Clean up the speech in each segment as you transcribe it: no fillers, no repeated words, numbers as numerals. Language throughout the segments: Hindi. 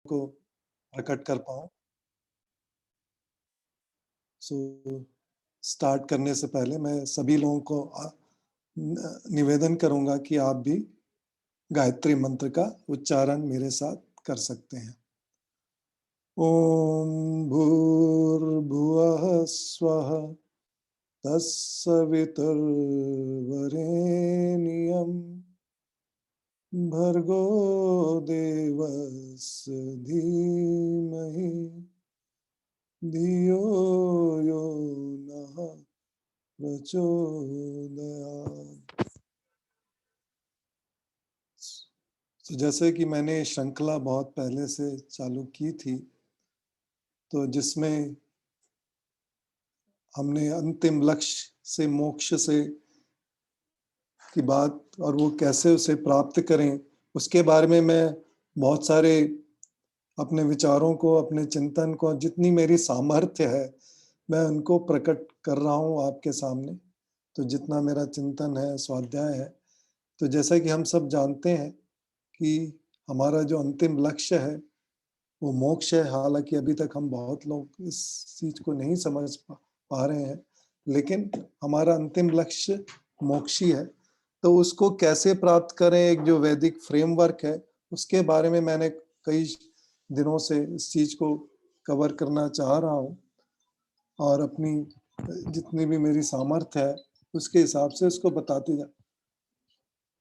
को प्रकट कर पाऊँ। सो स्टार्ट करने से पहले मैं सभी लोगों को निवेदन करूँगा कि आप भी गायत्री मंत्र का उच्चारण मेरे साथ कर सकते हैं। ॐ भूर्भुवः स्वः तत्सवितुर्वरेण्यं भर्गो देवस्य धीमहि धियो यो नः प्रचोदयात्। तो जैसे कि मैंने श्रृंखला बहुत पहले से चालू की थी, तो जिसमें हमने अंतिम लक्ष्य से मोक्ष से की बात और वो कैसे उसे प्राप्त करें, उसके बारे में मैं बहुत सारे अपने विचारों को, अपने चिंतन को, जितनी मेरी सामर्थ्य है, मैं उनको प्रकट कर रहा हूँ आपके सामने। तो जितना मेरा चिंतन है, स्वाध्याय है, तो जैसा कि हम सब जानते हैं कि हमारा जो अंतिम लक्ष्य है, वो मोक्ष है। हालाँकि अभी तक हम बहुत लोग इस चीज़ को नहीं समझ पा रहे हैं, लेकिन हमारा अंतिम लक्ष्य मोक्ष ही है। तो उसको कैसे प्राप्त करें, एक जो वैदिक फ्रेमवर्क है, उसके बारे में मैंने कई दिनों से इस चीज़ को कवर करना चाह रहा हूँ और अपनी जितनी भी मेरी सामर्थ्य है, उसके हिसाब से उसको बताते जा।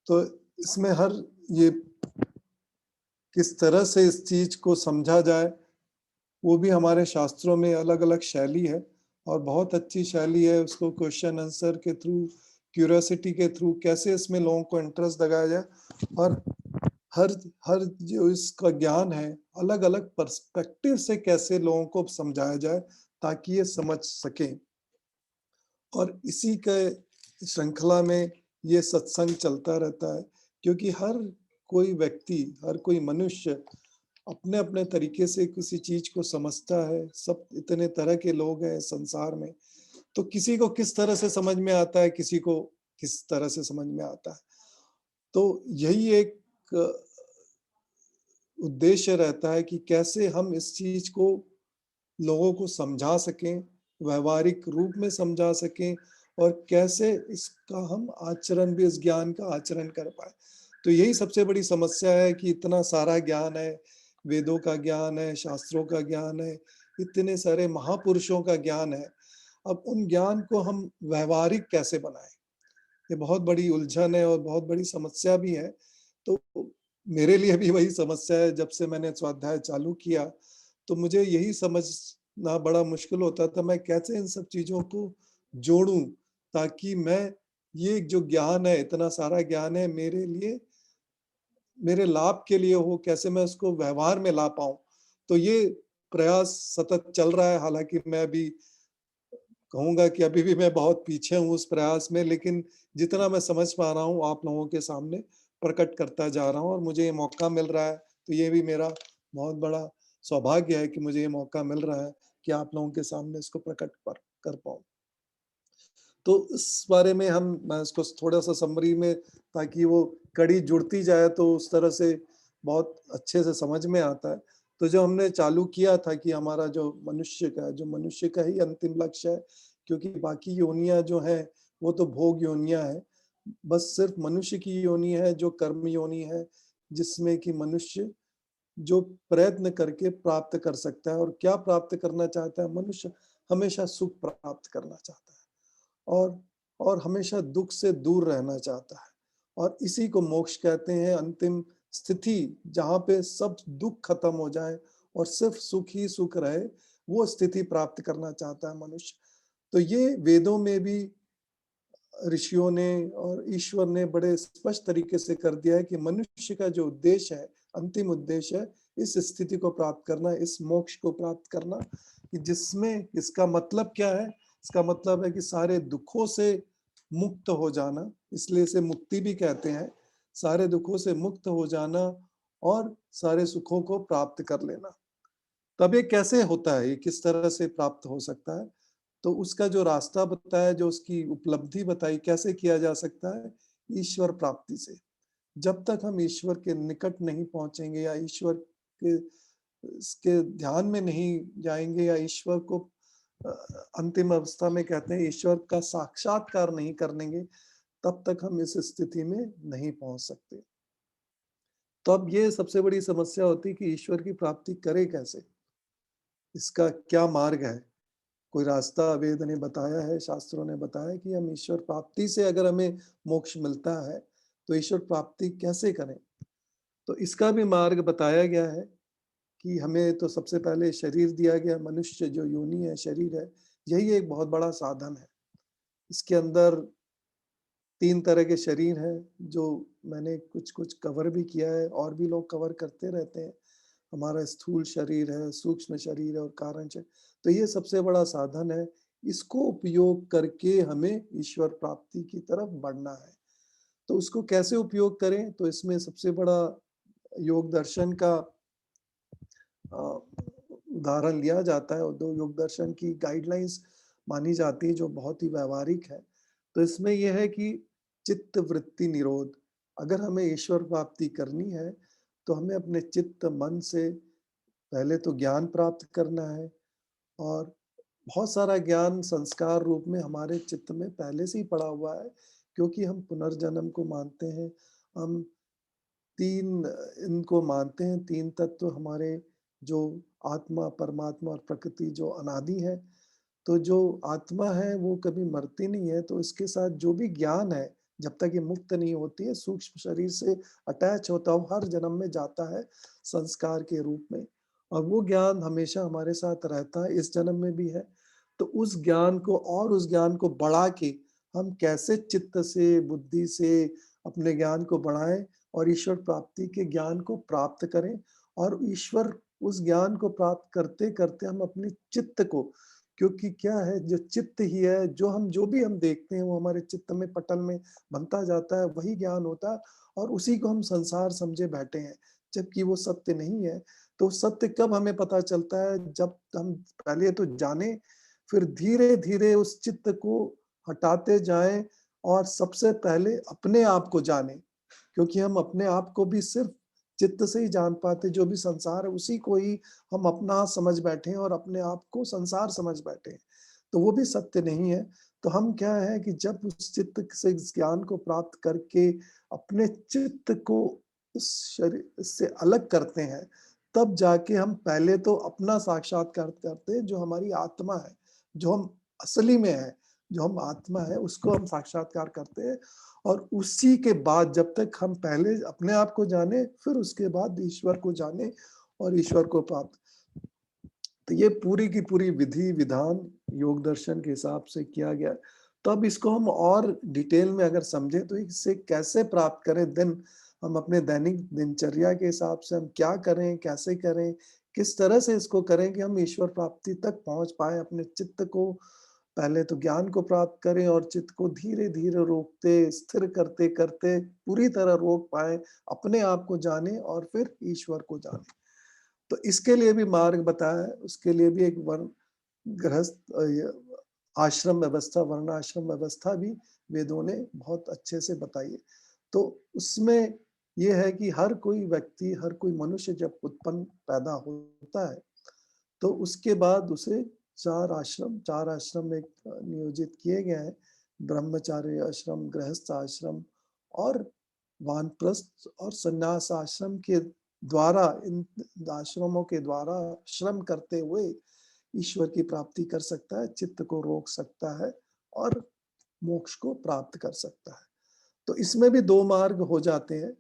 तो इसमें हर ये किस तरह से इस चीज़ को समझा जाए, वो भी हमारे शास्त्रों में अलग-अलग शैली है और बहुत अच्छी शैली है। उसको क्वेश्चन आंसर के थ्रू, क्यूरियोसिटी के थ्रू कैसे इसमें लोगों को इंटरेस्ट जगाया जाए और हर हर जो इसका ज्ञान है, अलग-अलग पर्सपेक्टिव से कैसे लोगों को समझाया जाए ताकि ये समझ सकें। और इसी के श्रृंखला में ये सत्संग चलता रहता है, क्योंकि हर कोई व्यक्ति, हर कोई मनुष्य अपने-अपने तरीके से किसी चीज़ को समझता है। सब इतने तरह के लोग हैं संसार में, तो किसी को किस तरह से समझ में आता है, किसी को किस तरह से समझ में आता है। तो यही एक उद्देश्य रहता है कि कैसे हम इस चीज़ को लोगों को समझा सकें, व्यावहारिक रूप में समझा सकें और कैसे इसका हम आचरण भी, इस ज्ञान का आचरण कर पाएँ। तो यही सबसे बड़ी समस्या है कि इतना सारा ज्ञान है, वेदों का ज्ञान है, शास्त्रों का ज्ञान है, इतने सारे महापुरुषों का ज्ञान है। अब उन ज्ञान को हम व्यावहारिक कैसे बनाएँ? ये बहुत बड़ी उलझन है और बहुत बड़ी समस्या भी है। तो मेरे लिए भी वही समस्या है, जब से मैंने स्वाध्याय चालू किया, तो मुझे यही समझना बड़ा मुश्किल होता था, मैं कैसे इन सब चीज़ों को जोड़ूँ, ताकि मैं ये जो ज्ञान है, इतना सारा ज्ञान है, मेरे लिए, मेरे लाभ के लिए हो, कैसे मैं उसको व्यवहार में ला पाऊँ। तो ये प्रयास सतत चल रहा है, हालाँकि मैं अभी कहूँगा कि अभी भी मैं बहुत पीछे हूँ उस प्रयास में, लेकिन जितना मैं समझ पा रहा हूँ, आप लोगों के सामने प्रकट करता जा रहा हूँ और मुझे ये मौका मिल रहा है, तो ये भी मेरा बहुत बड़ा सौभाग्य है कि मुझे ये मौका मिल रहा है कि आप लोगों के सामने इसको प्रकट कर पाऊँ। तो इस बारे में मैं इसको थोड़ा-सा समरी में, ताकि वो कड़ी जुड़ती जाए तो उस तरह से बहुत अच्छे से समझ में आता है। तो जो हमने चालू किया था कि हमारा जो मनुष्य का ही अंतिम लक्ष्य है, क्योंकि बाकी योनियाँ जो हैं, वो तो भोग योनियाँ हैं। बस सिर्फ़ मनुष्य की योनि है जो कर्म योनि है, जिसमें कि मनुष्य जो प्रयत्न करके प्राप्त कर सकता है। और क्या प्राप्त करना चाहता है मनुष्य? हमेशा सुख प्राप्त करना चाहता है। और और हमेशा दुःख से दूर रहना चाहता है और इसी को मोक्ष कहते हैं, अंतिम स्थिति जहाँ पे सब दुःख खत्म हो जाए और सिर्फ सुख ही सुख रहे, वो स्थिति प्राप्त करना चाहता है मनुष्य। तो ये वेदों में भी ऋषियों ने और ईश्वर ने बड़े स्पष्ट तरीके से कर दिया है कि मनुष्य का जो उद्देश्य है, अंतिम उद्देश्य है, इस स्थिति को प्राप्त करना, इस मोक्ष को प्राप्त करना, कि जिसमें इसका मतलब क्या है? इसका मतलब है कि सारे दुखों से मुक्त हो जाना, इसलिए इसे मुक्ति भी कहते हैं। सारे दुखों से मुक्त हो जाना और सारे सुखों को प्राप्त कर लेना। तब ये कैसे होता है? ये किस तरह से प्राप्त हो सकता है? तो उसका जो रास्ता बताया, जो उसकी उपलब्धि बताई, कैसे किया जा सकता है? ईश्वर प्राप्ति से। जब तक हम ईश्वर के निकट नहीं पहुँचेंगे या ईश्वर के इसके ध्यान में नहीं जाएंगे या ईश्वर को अ, अंतिम अवस्था में कहते हैं ईश्वर का साक्षात्कार नहीं करेंगे, तब तक हम इस स्थिति में नहीं पहुंच सकते। तो अब ये सबसे बड़ी समस्या होती है कि ईश्वर की प्राप्ति करे कैसे? इसका क्या मार्ग है? कोई रास्ता वेद ने बताया है, शास्त्रों ने बताया है कि हम ईश्वर प्राप्ति से अगर हमें मोक्ष मिलता है, तो ईश्वर प्राप्ति कैसे करें? तो इसका भी मार्ग बताया गया है कि हमें तो सबसे पहले शरीर दिया गया, मनुष्य जो योनि है, शरीर है, यही एक बहुत बड़ा साधन है। इसके अंदर 3 तरह के शरीर हैं, जो मैंने कुछ-कुछ कवर भी किया है और भी लोग कवर करते रहते हैं। हमारा स्थूल शरीर है, सूक्ष्म शरीर है और कारण शरीर। तो ये सबसे बड़ा साधन है, इसको उपयोग करके हमें ईश्वर प्राप्ति की तरफ बढ़ना है। तो उसको कैसे उपयोग करें? तो इसमें सबसे बड़ा योग दर्शन का अ, उदाहरण लिया जाता है और 2 योग दर्शन की गाइडलाइंस मानी जाती है जो बहुत ही व्यावहारिक है। तो इसमें यह है कि चित्त वृत्ति निरोध, अगर हमें ईश्वर प्राप्ति करनी है, तो हमें अपने चित्त मन से पहले तो ज्ञान प्राप्त करना है और बहुत सारा ज्ञान संस्कार रूप में हमारे चित्त में पहले से ही पड़ा हुआ है, क्योंकि हम पुनर्जन्म को मानते हैं। हम 3 इनको मानते हैं, 3 तत्व हमारे जो आत्मा, परमात्मा और प्रकृति जो अनादि है। तो जो आत्मा है वो कभी मरती नहीं है, तो इसके साथ जो भी ज्ञान है, जब तक ये मुक्त नहीं होती है, सूक्ष्म शरीर से अटैच होता हुआ हर जन्म में जाता है संस्कार के रूप में और वो ज्ञान हमेशा हमारे साथ रहता है, इस जन्म में भी है। तो उस ज्ञान को और उस ज्ञान को बढ़ा के हम कैसे चित्त से, बुद्धि से अपने ज्ञान को बढ़ाएँ और ईश्वर प्राप्ति के ज्ञान को प्राप्त करें और ईश्वर उस ज्ञान को प्राप्त करते-करते हम अपने चित्त को, क्योंकि क्या है जो चित्त ही है, जो भी हम देखते हैं वो हमारे चित्त में पटल में बनता जाता है, वही ज्ञान होता है और उसी को हम संसार समझे बैठे हैं, जबकि वो सत्य नहीं है। तो सत्य कब हमें पता चलता है, जब हम पहले तो जाने, फिर धीरे-धीरे उस चित्त को हटाते जाएँ और सबसे पहले अपने आप को जानें, क्योंकि हम अपने आप को भी सिर्फ चित्त से ही जान पाते, जो भी संसार है उसी को ही हम अपना समझ बैठे हैं और अपने आप को संसार समझ बैठे हैं। तो वो भी सत्य नहीं है। तो हम क्या है कि जब उस चित्त से इस ज्ञान को प्राप्त करके अपने चित्त को उस शरीर से अलग करते हैं, तब जाके हम पहले तो अपना साक्षात्कार करते हैं, जो हमारी आत्मा है, जो हम असली में है, जो हम आत्मा है, उसको हम साक्षात्कार करते हैं और उसी के बाद जब तक हम पहले अपने आप को जाने, फिर उसके बाद ईश्वर को जाने और ईश्वर को प्राप्त। तो ये पूरी की पूरी विधि-विधान योग दर्शन के हिसाब से किया गया है। तो अब इसको हम और डिटेल में अगर समझें तो इसे कैसे प्राप्त करें हम अपने दैनिक दिनचर्या के हिसाब से हम क्या करें, कैसे करें, किस तरह से इसको करें कि हम ईश्वर प्राप्ति तक पहुँच पाएँ, अपने चित्त को पहले तो ज्ञान को प्राप्त करें और चित्त को धीरे-धीरे रोकते, स्थिर करते-करते पूरी तरह रोक पाएँ, अपने आप को जानें और फिर ईश्वर को जानें। तो इसके लिए भी मार्ग बताया है, उसके लिए भी एक वर्ण गृहस्थ य आश्रम व्यवस्था, वर्णाश्रम व्यवस्था भी वेदों ने बहुत अच्छे से बताई है। तो उसमें ये है कि हर कोई व्यक्ति, हर कोई मनुष्य जब उत्पन्न पैदा होता है, तो उसके बाद उसे 4 आश्रम में नियोजित किए गए हैं। ब्रह्मचार्य आश्रम, गृहस्थ आश्रम और वानप्रस्थ और संन्यास आश्रम के द्वारा इन आश्रमों के द्वारा श्रम करते हुए ईश्वर की प्राप्ति कर सकता है, चित्त को रोक सकता है और मोक्ष को प्राप्त कर सकता है। तो इसमें भी 2 मार्ग हो जाते हैं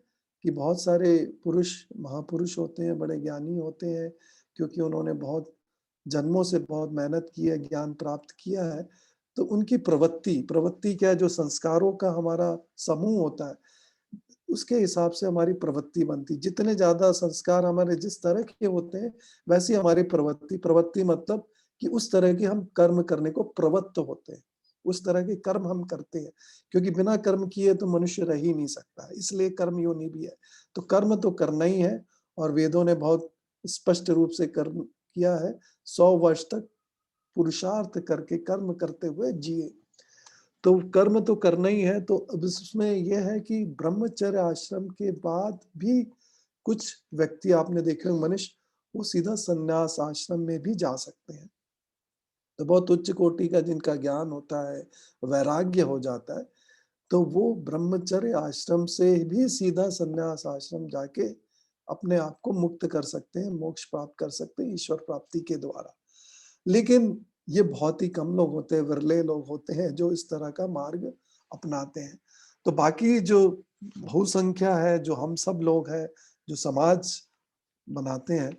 कि बहुत सारे पुरुष, महापुरुष होते हैं, बड़े ज्ञानी होते हैं, क्योंकि उन्होंने बहुत जन्मों से बहुत मेहनत की है, ज्ञान प्राप्त किया है, तो उनकी प्रवृत्ति क्या है, जो संस्कारों का हमारा समूह होता है, उसके हिसाब से हमारी प्रवृत्ति बनती। जितने ज़्यादा संस्कार हमारे जिस तरह के होते हैं, वैसी हमारी प्रवृत्ति मतलब कि उस तरह के हम कर्म करने को प्रवृत्त होते हैं। उस तरह के कर्म हम करते हैं, क्योंकि बिना कर्म किए तो मनुष्य रह ही नहीं सकता है, इसलिए कर्म योनि भी है। तो कर्म तो करना ही है और वेदों ने बहुत स्पष्ट रूप से कर्म किया है, 100 वर्ष तक पुरुषार्थ करके कर्म करते हुए जिए। तो कर्म तो करना ही है, तो अब इसमें ये है कि ब्रह्मचर्य आश्रम के बाद भी कुछ व्यक्ति आपने देखे होंगे मनीष, वो सीधा संन्यास आश्रम में भी जा सकते हैं। तो बहुत उच्च कोटि का जिनका ज्ञान होता है, वैराग्य हो जाता है, तो वो ब्रह्मचर्य आश्रम से भी सीधा संन्यास आश्रम जाके अपने आप को मुक्त कर सकते हैं, मोक्ष प्राप्त कर सकते हैं ईश्वर प्राप्ति के द्वारा। लेकिन ये बहुत ही कम लोग होते हैं, विरले लोग होते हैं जो इस तरह का मार्ग अपनाते हैं। तो बाकी जो बहुसंख्या है, जो हम सब लोग हैं, जो समाज बनाते हैं,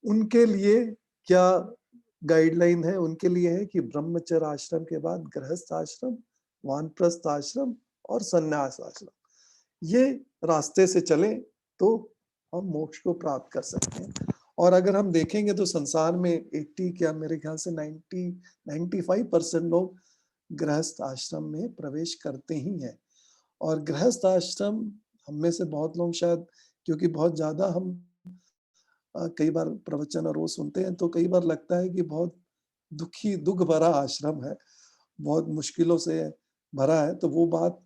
उनके लिए क्या गाइडलाइन है? उनके लिए है कि ब्रह्मचर्य आश्रम के बाद गृहस्थ आश्रम, वानप्रस्थ आश्रम और संन्यास आश्रम। ये रास्ते से चलें तो हम मोक्ष को प्राप्त कर सकते हैं। और अगर हम देखेंगे तो संसार में 80 क्या मेरे ख्याल से 95% लोग गृहस्थ आश्रम में प्रवेश करते ही हैं। और गृहस्थ आश्रम हम में से बहुत लोग शायद, क्योंकि बहुत ज़्यादा हम कई बार प्रवचन और वो सुनते हैं तो कई बार लगता है कि बहुत दुख भरा आश्रम है, बहुत मुश्किलों से भरा है। तो वो बात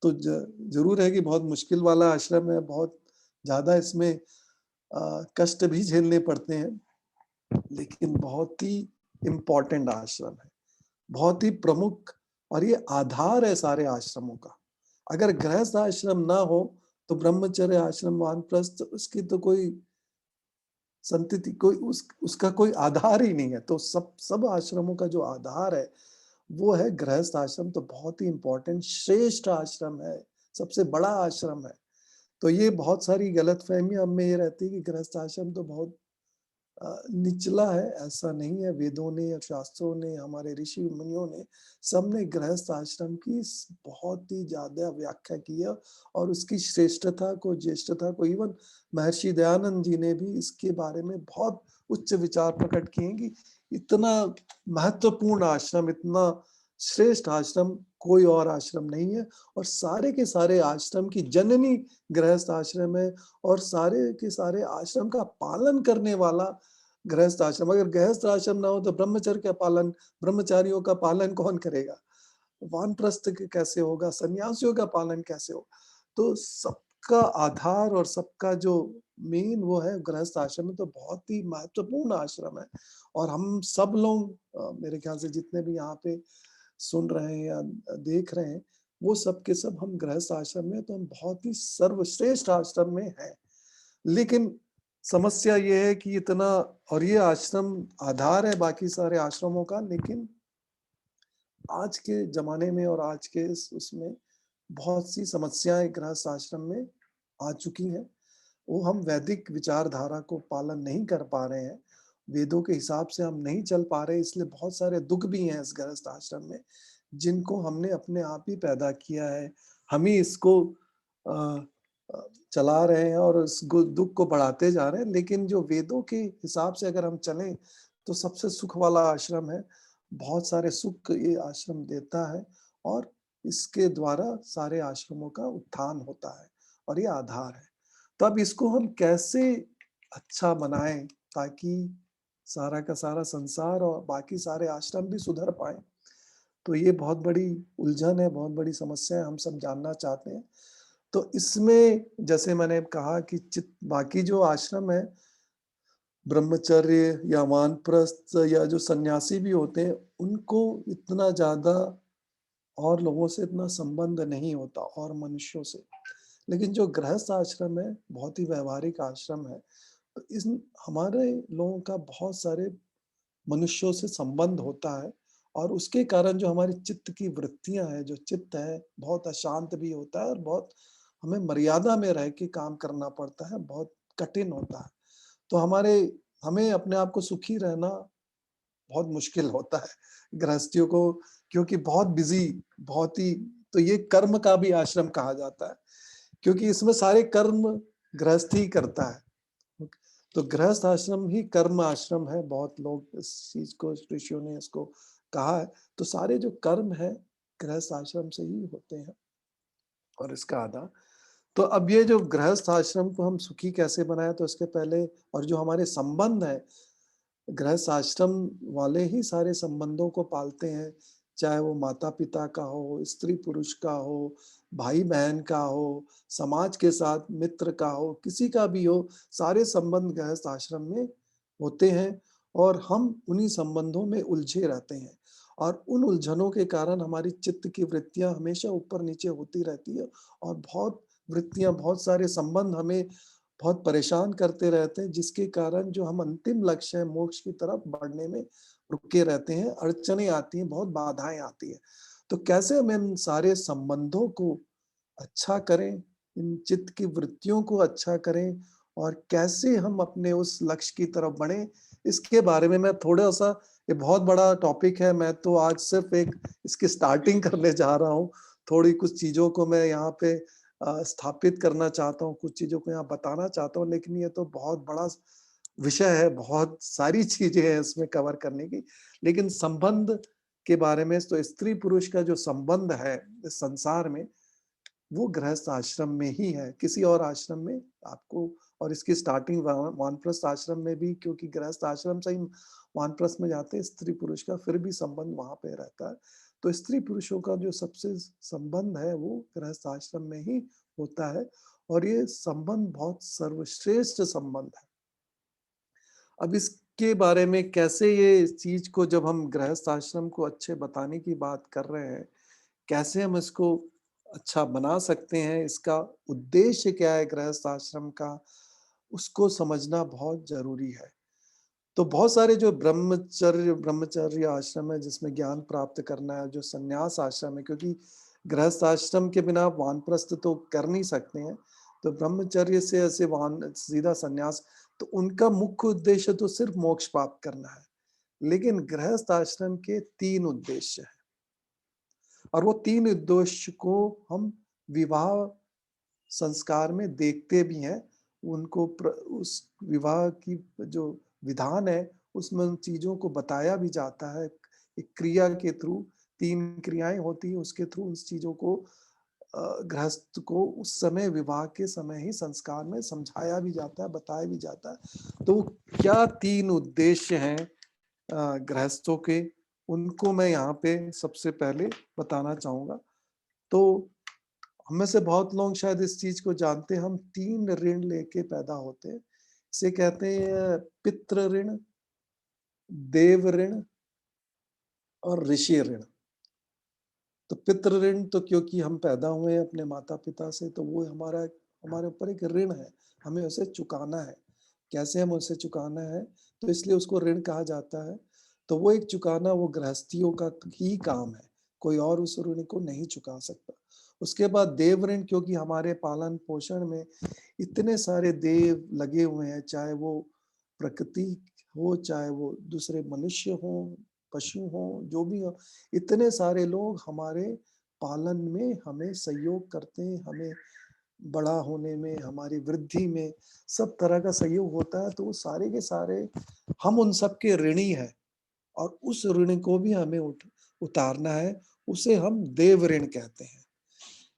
तो ज़रूर है कि बहुत मुश्किल वाला आश्रम है, बहुत ज़्यादा इसमें कष्ट भी झेलने पड़ते हैं, लेकिन बहुत ही इम्पोर्टेंट आश्रम है, बहुत ही प्रमुख, और ये आधार है सारे आश्रमों का। अगर गृहस्थ आश्रम ना हो तो ब्रह्मचर्य आश्रम, वानप्रस्थ, उसकी तो कोई संतति, कोई उसका कोई आधार ही नहीं है। तो सब आश्रमों का जो आधार है वो है गृहस्थ आश्रम। तो बहुत ही इम्पोर्टेंट श्रेष्ठ आश्रम है, सबसे बड़ा आश्रम है। तो ये बहुत सारी गलतफहमी हम में ये रहती है कि गृहस्थ आश्रम तो बहुत निचला है। ऐसा नहीं है। वेदों ने, शास्त्रों ने, हमारे ऋषि मुनियों ने, सबने गृहस्थ आश्रम की बहुत ही ज्यादा व्याख्या की है, और उसकी श्रेष्ठता को, ज्येष्ठता को, इवन महर्षि दयानंद जी ने भी इसके बारे में बहुत उच्च विचार प्रकट किए हैं कि इतना महत्वपूर्ण आश्रम, इतना श्रेष्ठ आश्रम कोई और आश्रम नहीं है। और सारे के सारे आश्रम की जननी गृहस्थ आश्रम है, और सारे के सारे आश्रम का पालन करने वाला गृहस्थ आश्रम। अगर गृहस्थ आश्रम ना हो तो ब्रह्मचर्य का पालन, ब्रह्मचारियों का पालन कौन करेगा? वानप्रस्थ कैसे होगा? सन्यासियों का पालन कैसे होगा? तो सबका आधार और सबका जो मेन वो है गृहस्थ आश्रम है। तो बहुत ही महत्वपूर्ण आश्रम है। और हम सब लोग मेरे ख्याल से जितने भी यहाँ पे सुन रहे हैं या देख रहे हैं, वो सब के सब हम गृहस्थ आश्रम में, तो हम बहुत ही सर्वश्रेष्ठ आश्रम में हैं। लेकिन समस्या ये है कि इतना, और ये आश्रम आधार है बाकी सारे आश्रमों का, लेकिन आज के जमाने में और आज के उसमें बहुत सी समस्याएं गृहस्थ आश्रम में आ चुकी हैं। वो हम वैदिक विचारधारा को पालन नहीं कर पा रहे हैं, वेदों के हिसाब से हम नहीं चल पा रहे, इसलिए बहुत सारे दुख भी हैं इस गृहस्थ आश्रम में, जिनको हमने अपने आप ही पैदा किया है। हम ही इसको अ, चला रहे हैं और उस दुख को बढ़ाते जा रहे हैं। लेकिन जो वेदों के हिसाब से अगर हम चलें तो सबसे सुख वाला आश्रम है। बहुत सारे सुख ये आश्रम देता है, और इसके द्वारा सारे आश्रमों का उत्थान होता है, और ये आधार है। तो अब इसको हम कैसे अच्छा बनाएं ताकि सारा का सारा संसार और बाकी सारे आश्रम भी सुधर पाए? तो ये बहुत बड़ी उलझन है, बहुत बड़ी समस्या है, हम सब जानना चाहते हैं। तो इसमें जैसे मैंने कहा कि चित बाकी जो आश्रम है, ब्रह्मचर्य या वानप्रस्थ या जो सन्यासी भी होते हैं, उनको इतना ज़्यादा और लोगों से इतना संबंध नहीं होता, और मनुष्यों से। लेकिन जो गृहस्थ आश्रम है, बहुत ही व्यावहारिक आश्रम है। तो इस हमारे लोगों का बहुत सारे मनुष्यों से संबंध होता है, और उसके कारण जो हमारी चित्त की वृत्तियां हैं, जो चित्त है बहुत अशांत भी होता है, और बहुत हमें मर्यादा में रह के काम करना पड़ता है, बहुत कठिन होता है। तो हमें अपने आप को सुखी रहना बहुत मुश्किल होता है गृहस्थियों को, क्योंकि बहुत बिजी, बहुत ही, तो ये कर्म का भी आश्रम कहा जाता है, क्योंकि इसमें सारे कर्म गृहस्थ ही करता है। तो गृहस्थ आश्रम ही कर्म आश्रम है। बहुत लोग इस चीज को, ऋषियों ने इसको कहा है। तो सारे जो कर्म है गृहस्थ आश्रम से ही होते हैं, और इसका आधार। तो अब ये जो गृहस्थ आश्रम को हम सुखी कैसे बनाए, तो इसके पहले, और जो हमारे संबंध है, गृहस्थ आश्रम वाले ही सारे संबंधों को पालते हैं, चाहे वो माता पिता का हो, स्त्री पुरुष का हो, भाई बहन का हो, समाज के साथ मित्र का हो, किसी का भी हो, सारे संबंध गृहस्थ आश्रम में होते हैं और हम उन्हीं संबंधों में उलझे रहते हैं। और उन उलझनों के कारण हमारी चित्त की वृत्तियां हमेशा ऊपर नीचे होती रहती है और बहुत वृत्तियां, बहुत सारे संबंध हमें बहुत परेशान करते रहते हैं, जिसके कारण जो हम अंतिम लक्ष्य है मोक्ष की तरफ बढ़ने में रुके रहते हैं, अड़चनें आती हैं, बहुत बाधाएं आती हैं। तो कैसे हम इन सारे संबंधों को अच्छा करें, इन चित्त की वृत्तियों को अच्छा करें और कैसे हम अपने उस लक्ष्य की तरफ बढ़ें, इसके बारे में मैं थोड़ा-सा, ये बहुत बड़ा टॉपिक है, मैं तो आज सिर्फ़ एक इसकी स्टार्टिंग करने जा रहा हूँ। थोड़ी कुछ चीज़ों को मैं यहाँ पे स्थापित करना चाहता हूँ, कुछ चीज़ों को यहाँ बताना चाहता हूँ, लेकिन ये तो बहुत बड़ा विषय है, बहुत सारी चीज़ें हैं इसमें कवर करने की। लेकिन संबंध के बारे में, तो स्त्री-पुरुष का जो संबंध है इस संसार में, वो गृहस्थ आश्रम में ही है, किसी और आश्रम में आपको, और इसकी स्टार्टिंग वानप्रस्थ आश्रम में भी, क्योंकि गृहस्थ आश्रम से ही वानप्रस्थ में जाते हैं स्त्री पुरुष का, फिर भी संबंध वहां पे रहता है। तो स्त्री पुरुषों का जो सबसे संबंध है वो गृहस्थ आश्रम में ही होता है और ये संबंध बहुत सर्वश्रेष्ठ संबंध है। अब इसके बारे में कैसे, ये इस चीज को जब हम गृहस्थ आश्रम को अच्छे बताने की बात कर रहे हैं, कैसे हम इसको अच्छा बना सकते हैं, इसका उद्देश्य क्या है गृहस्थ आश्रम का, उसको समझना बहुत ज़रूरी है। तो बहुत सारे जो ब्रह्मचर्य आश्रम है जिसमें ज्ञान प्राप्त करना है, जो संन्यास आश्रम है, क्योंकि गृहस्थ आश्रम के बिना आप वानप्रस्थ तो कर नहीं सकते हैं, तो ब्रह्मचर्य से ऐसे वान सीधा संन्यास, तो उनका मुख्य उद्देश्य तो सिर्फ मोक्ष प्राप्त करना है। लेकिन गृहस्थ आश्रम के 3 उद्देश्य हैं और वो 3 उद्देश्य को हम विवाह संस्कार में देखते भी हैं। उनको उस विवाह की जो विधान है, उसमें उन चीज़ों को बताया भी जाता है। एक क्रिया के थ्रू, 3 क्रियाएँ होती हैं, उसके थ्रू उस चीज़ों को गृहस्थ को उस समय, विवाह के समय ही संस्कार में समझाया भी जाता है, बताया भी जाता है। तो क्या 3 उद्देश्य हैं गृहस्थों के, उनको मैं यहाँ पे सबसे पहले बताना चाहूँगा। तो हम में से बहुत लोग शायद इस चीज को जानते हैं, हम 3 ऋण लेके पैदा होते हैं। इसे कहते हैं पितृ ऋण, देव ऋण और ऋषि ऋण। तो पितृ ऋण तो क्योंकि हम पैदा हुए हैं अपने माता-पिता से, तो वो हमारे ऊपर एक ऋण है, हमें उसे चुकाना है। कैसे हम उसे चुकाना है, तो इसलिए उसको ऋण कहा जाता है। तो वो एक चुकाना, वो गृहस्थियों का ही काम है, कोई और उस ऋण को नहीं चुका सकता। उसके बाद देव ऋण, क्योंकि हमारे पालन-पोषण में इतने सारे देव लगे हुए हैं, चाहे वो प्रकृति हो, चाहे वो दूसरे मनुष्य हों, पशु हों, जो भी हो, इतने सारे लोग हमारे पालन में हमें सहयोग करते हैं, हमें बड़ा होने में, हमारी वृद्धि में सब तरह का सहयोग होता है। तो वो सारे के सारे हम उन सब के ऋणी हैं और उस ऋण को भी हमें उतारना है, उसे हम देव ऋण कहते हैं।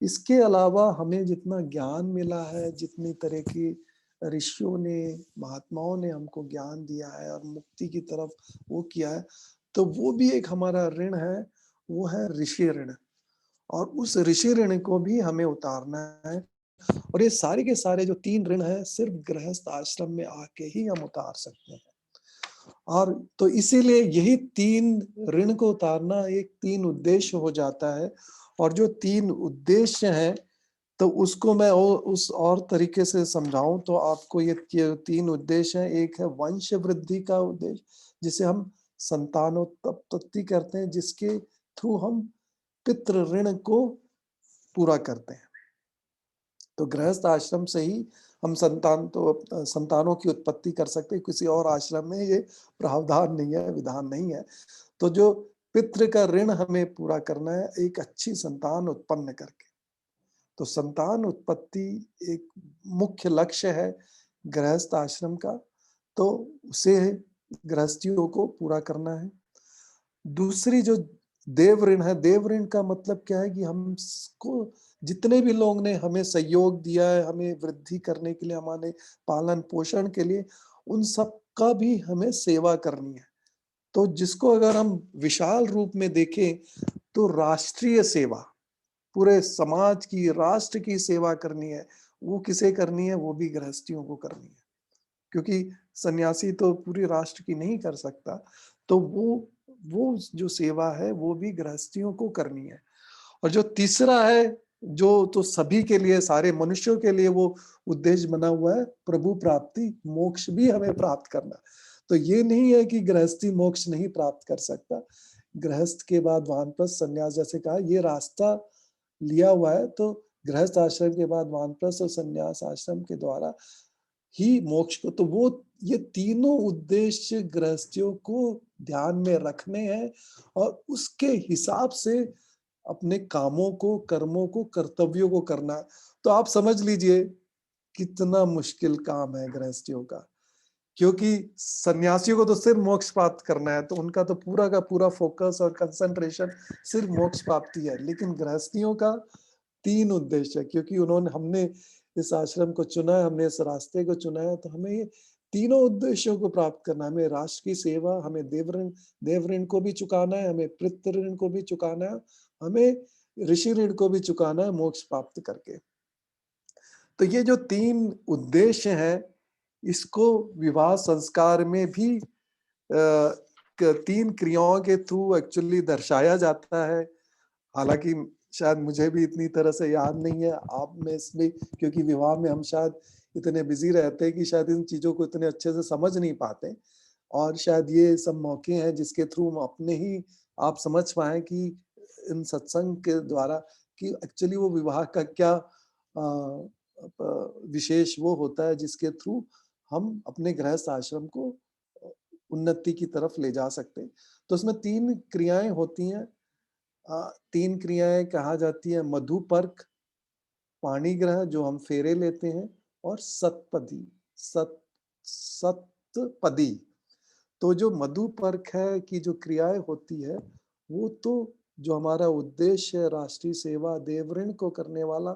इसके अलावा हमें जितना ज्ञान मिला है, जितनी तरह की ऋषियों ने, महात्माओं ने हमको ज्ञान दिया है और मुक्ति की तरफ वो किया है, तो वो भी एक हमारा ऋण है, वो है ऋषि ऋण। और उस ऋषि ऋण को भी हमें उतारना है और ये सारे के सारे जो 3 ऋण हैं, सिर्फ गृहस्थ आश्रम में आके ही हम उतार सकते हैं। और तो इसीलिए यही 3 ऋण को उतारना एक 3 उद्देश्य हो जाता है और जो 3 उद्देश्य हैं, तो उसको मैं उस और तरीके से समझाऊँ तो आपको ये 3 उद्देश्य हैं। एक है वंश वृद्धि का उद्देश्य, जिसे हम संतानोत्पत्ति करते हैं, जिसके थ्रू हम पितृ ऋण को पूरा करते हैं। तो गृहस्थ आश्रम से ही हम संतानों की उत्पत्ति कर सकते हैं, किसी और आश्रम में ये प्रावधान नहीं है, विधान नहीं है। तो जो पितृ का ऋण हमें पूरा करना है, एक अच्छी संतान उत्पन्न करके। तो संतान उत्पत्ति एक मुख्य लक्ष्य है गृहस्थ आश्रम का, तो उसे गृहस्थियों को पूरा करना है। दूसरी जो देव ऋण है, देव ऋण का मतलब क्या है कि हमको जितने भी लोग ने हमें सहयोग दिया है, हमें वृद्धि करने के लिए, हमारे पालन-पोषण के लिए, उन सब का भी हमें सेवा करनी है। तो जिसको अगर हम विशाल रूप में देखें, तो राष्ट्रीय सेवा, पूरे समाज की, राष्ट्र की सेवा करनी है, वो किसे करनी है? वो भी गृहस्थियों को करनी है। क्योंकि सन्यासी तो पूरी राष्ट्र की नहीं कर सकता, तो वो जो सेवा है वो भी गृहस्थियों को करनी है। और जो तीसरा है, जो तो सभी के लिए, सारे मनुष्यों के लिए वो उद्देश्य बना हुआ है, प्रभु प्राप्ति, मोक्ष भी हमें प्राप्त करना। तो ये नहीं है कि गृहस्थी मोक्ष नहीं प्राप्त कर सकता। गृहस्थ के बाद वानप्रस्थ, संन्यास, जैसे कहा ये रास्ता लिया हुआ है, तो गृहस्थ आश्रम के बाद वानप्रस्थ और संन्यास आश्रम के द्वारा ही मोक्ष को, तो वो ये तीनों उद्देश्य गृहस्थियों को ध्यान में रखने हैं और उसके हिसाब से अपने कामों को, कर्मों को, कर्तव्यों को करना है। तो आप समझ लीजिए कितना मुश्किल काम है गृहस्थियों का, क्योंकि सन्यासियों को तो सिर्फ मोक्ष प्राप्त करना है, तो उनका तो पूरा का पूरा फोकस और कंसंट्रेशन सिर्फ मोक्ष प्राप्ति है। लेकिन गृहस्थियों का 3 उद्देश्य है, क्योंकि उन्होंने हमने इस आश्रम को चुना है, हमने इस रास्ते को चुना है, तो हमें ये तीनों उद्देश्यों को प्राप्त करना है। हमें राष्ट्र की सेवा, हमें देव ऋण को भी चुकाना है, हमें पितृ ऋण को भी चुकाना है, हमें ऋषि ऋण को भी चुकाना है मोक्ष प्राप्त करके। तो ये जो 3 उद्देश्य हैं, इसको विवाह संस्कार में भी 3 क्रियाओं के थ्रू एक्चुअली दर्शाया जाता है। हालाँकि शायद मुझे भी इतनी तरह से याद नहीं है, आप में से, क्योंकि विवाह में हम शायद इतने बिज़ी रहते हैं कि शायद इन चीज़ों को इतने अच्छे से समझ नहीं पाते। और शायद ये सब मौके हैं जिसके थ्रू हम अपने ही आप समझ पाएँ कि इन सत्संग के द्वारा कि एक्चुअली वो विवाह का क्या विशेष वो होता है जिसके थ्रू हम अपने गृहस्थ आश्रम को उन्नति की तरफ ले जा सकते हैं। तो उसमें 3 क्रियाएँ होती हैं। 3 क्रियाएँ कहा जाती है, मधुपर्क, पाणिग्रह जो हम फेरे लेते हैं, और सतपदी, सतपदी। तो जो मधुपर्क है की जो क्रियाएँ होती है, वो तो जो हमारा उद्देश्य है राष्ट्रीय सेवा, देव ऋण को करने वाला,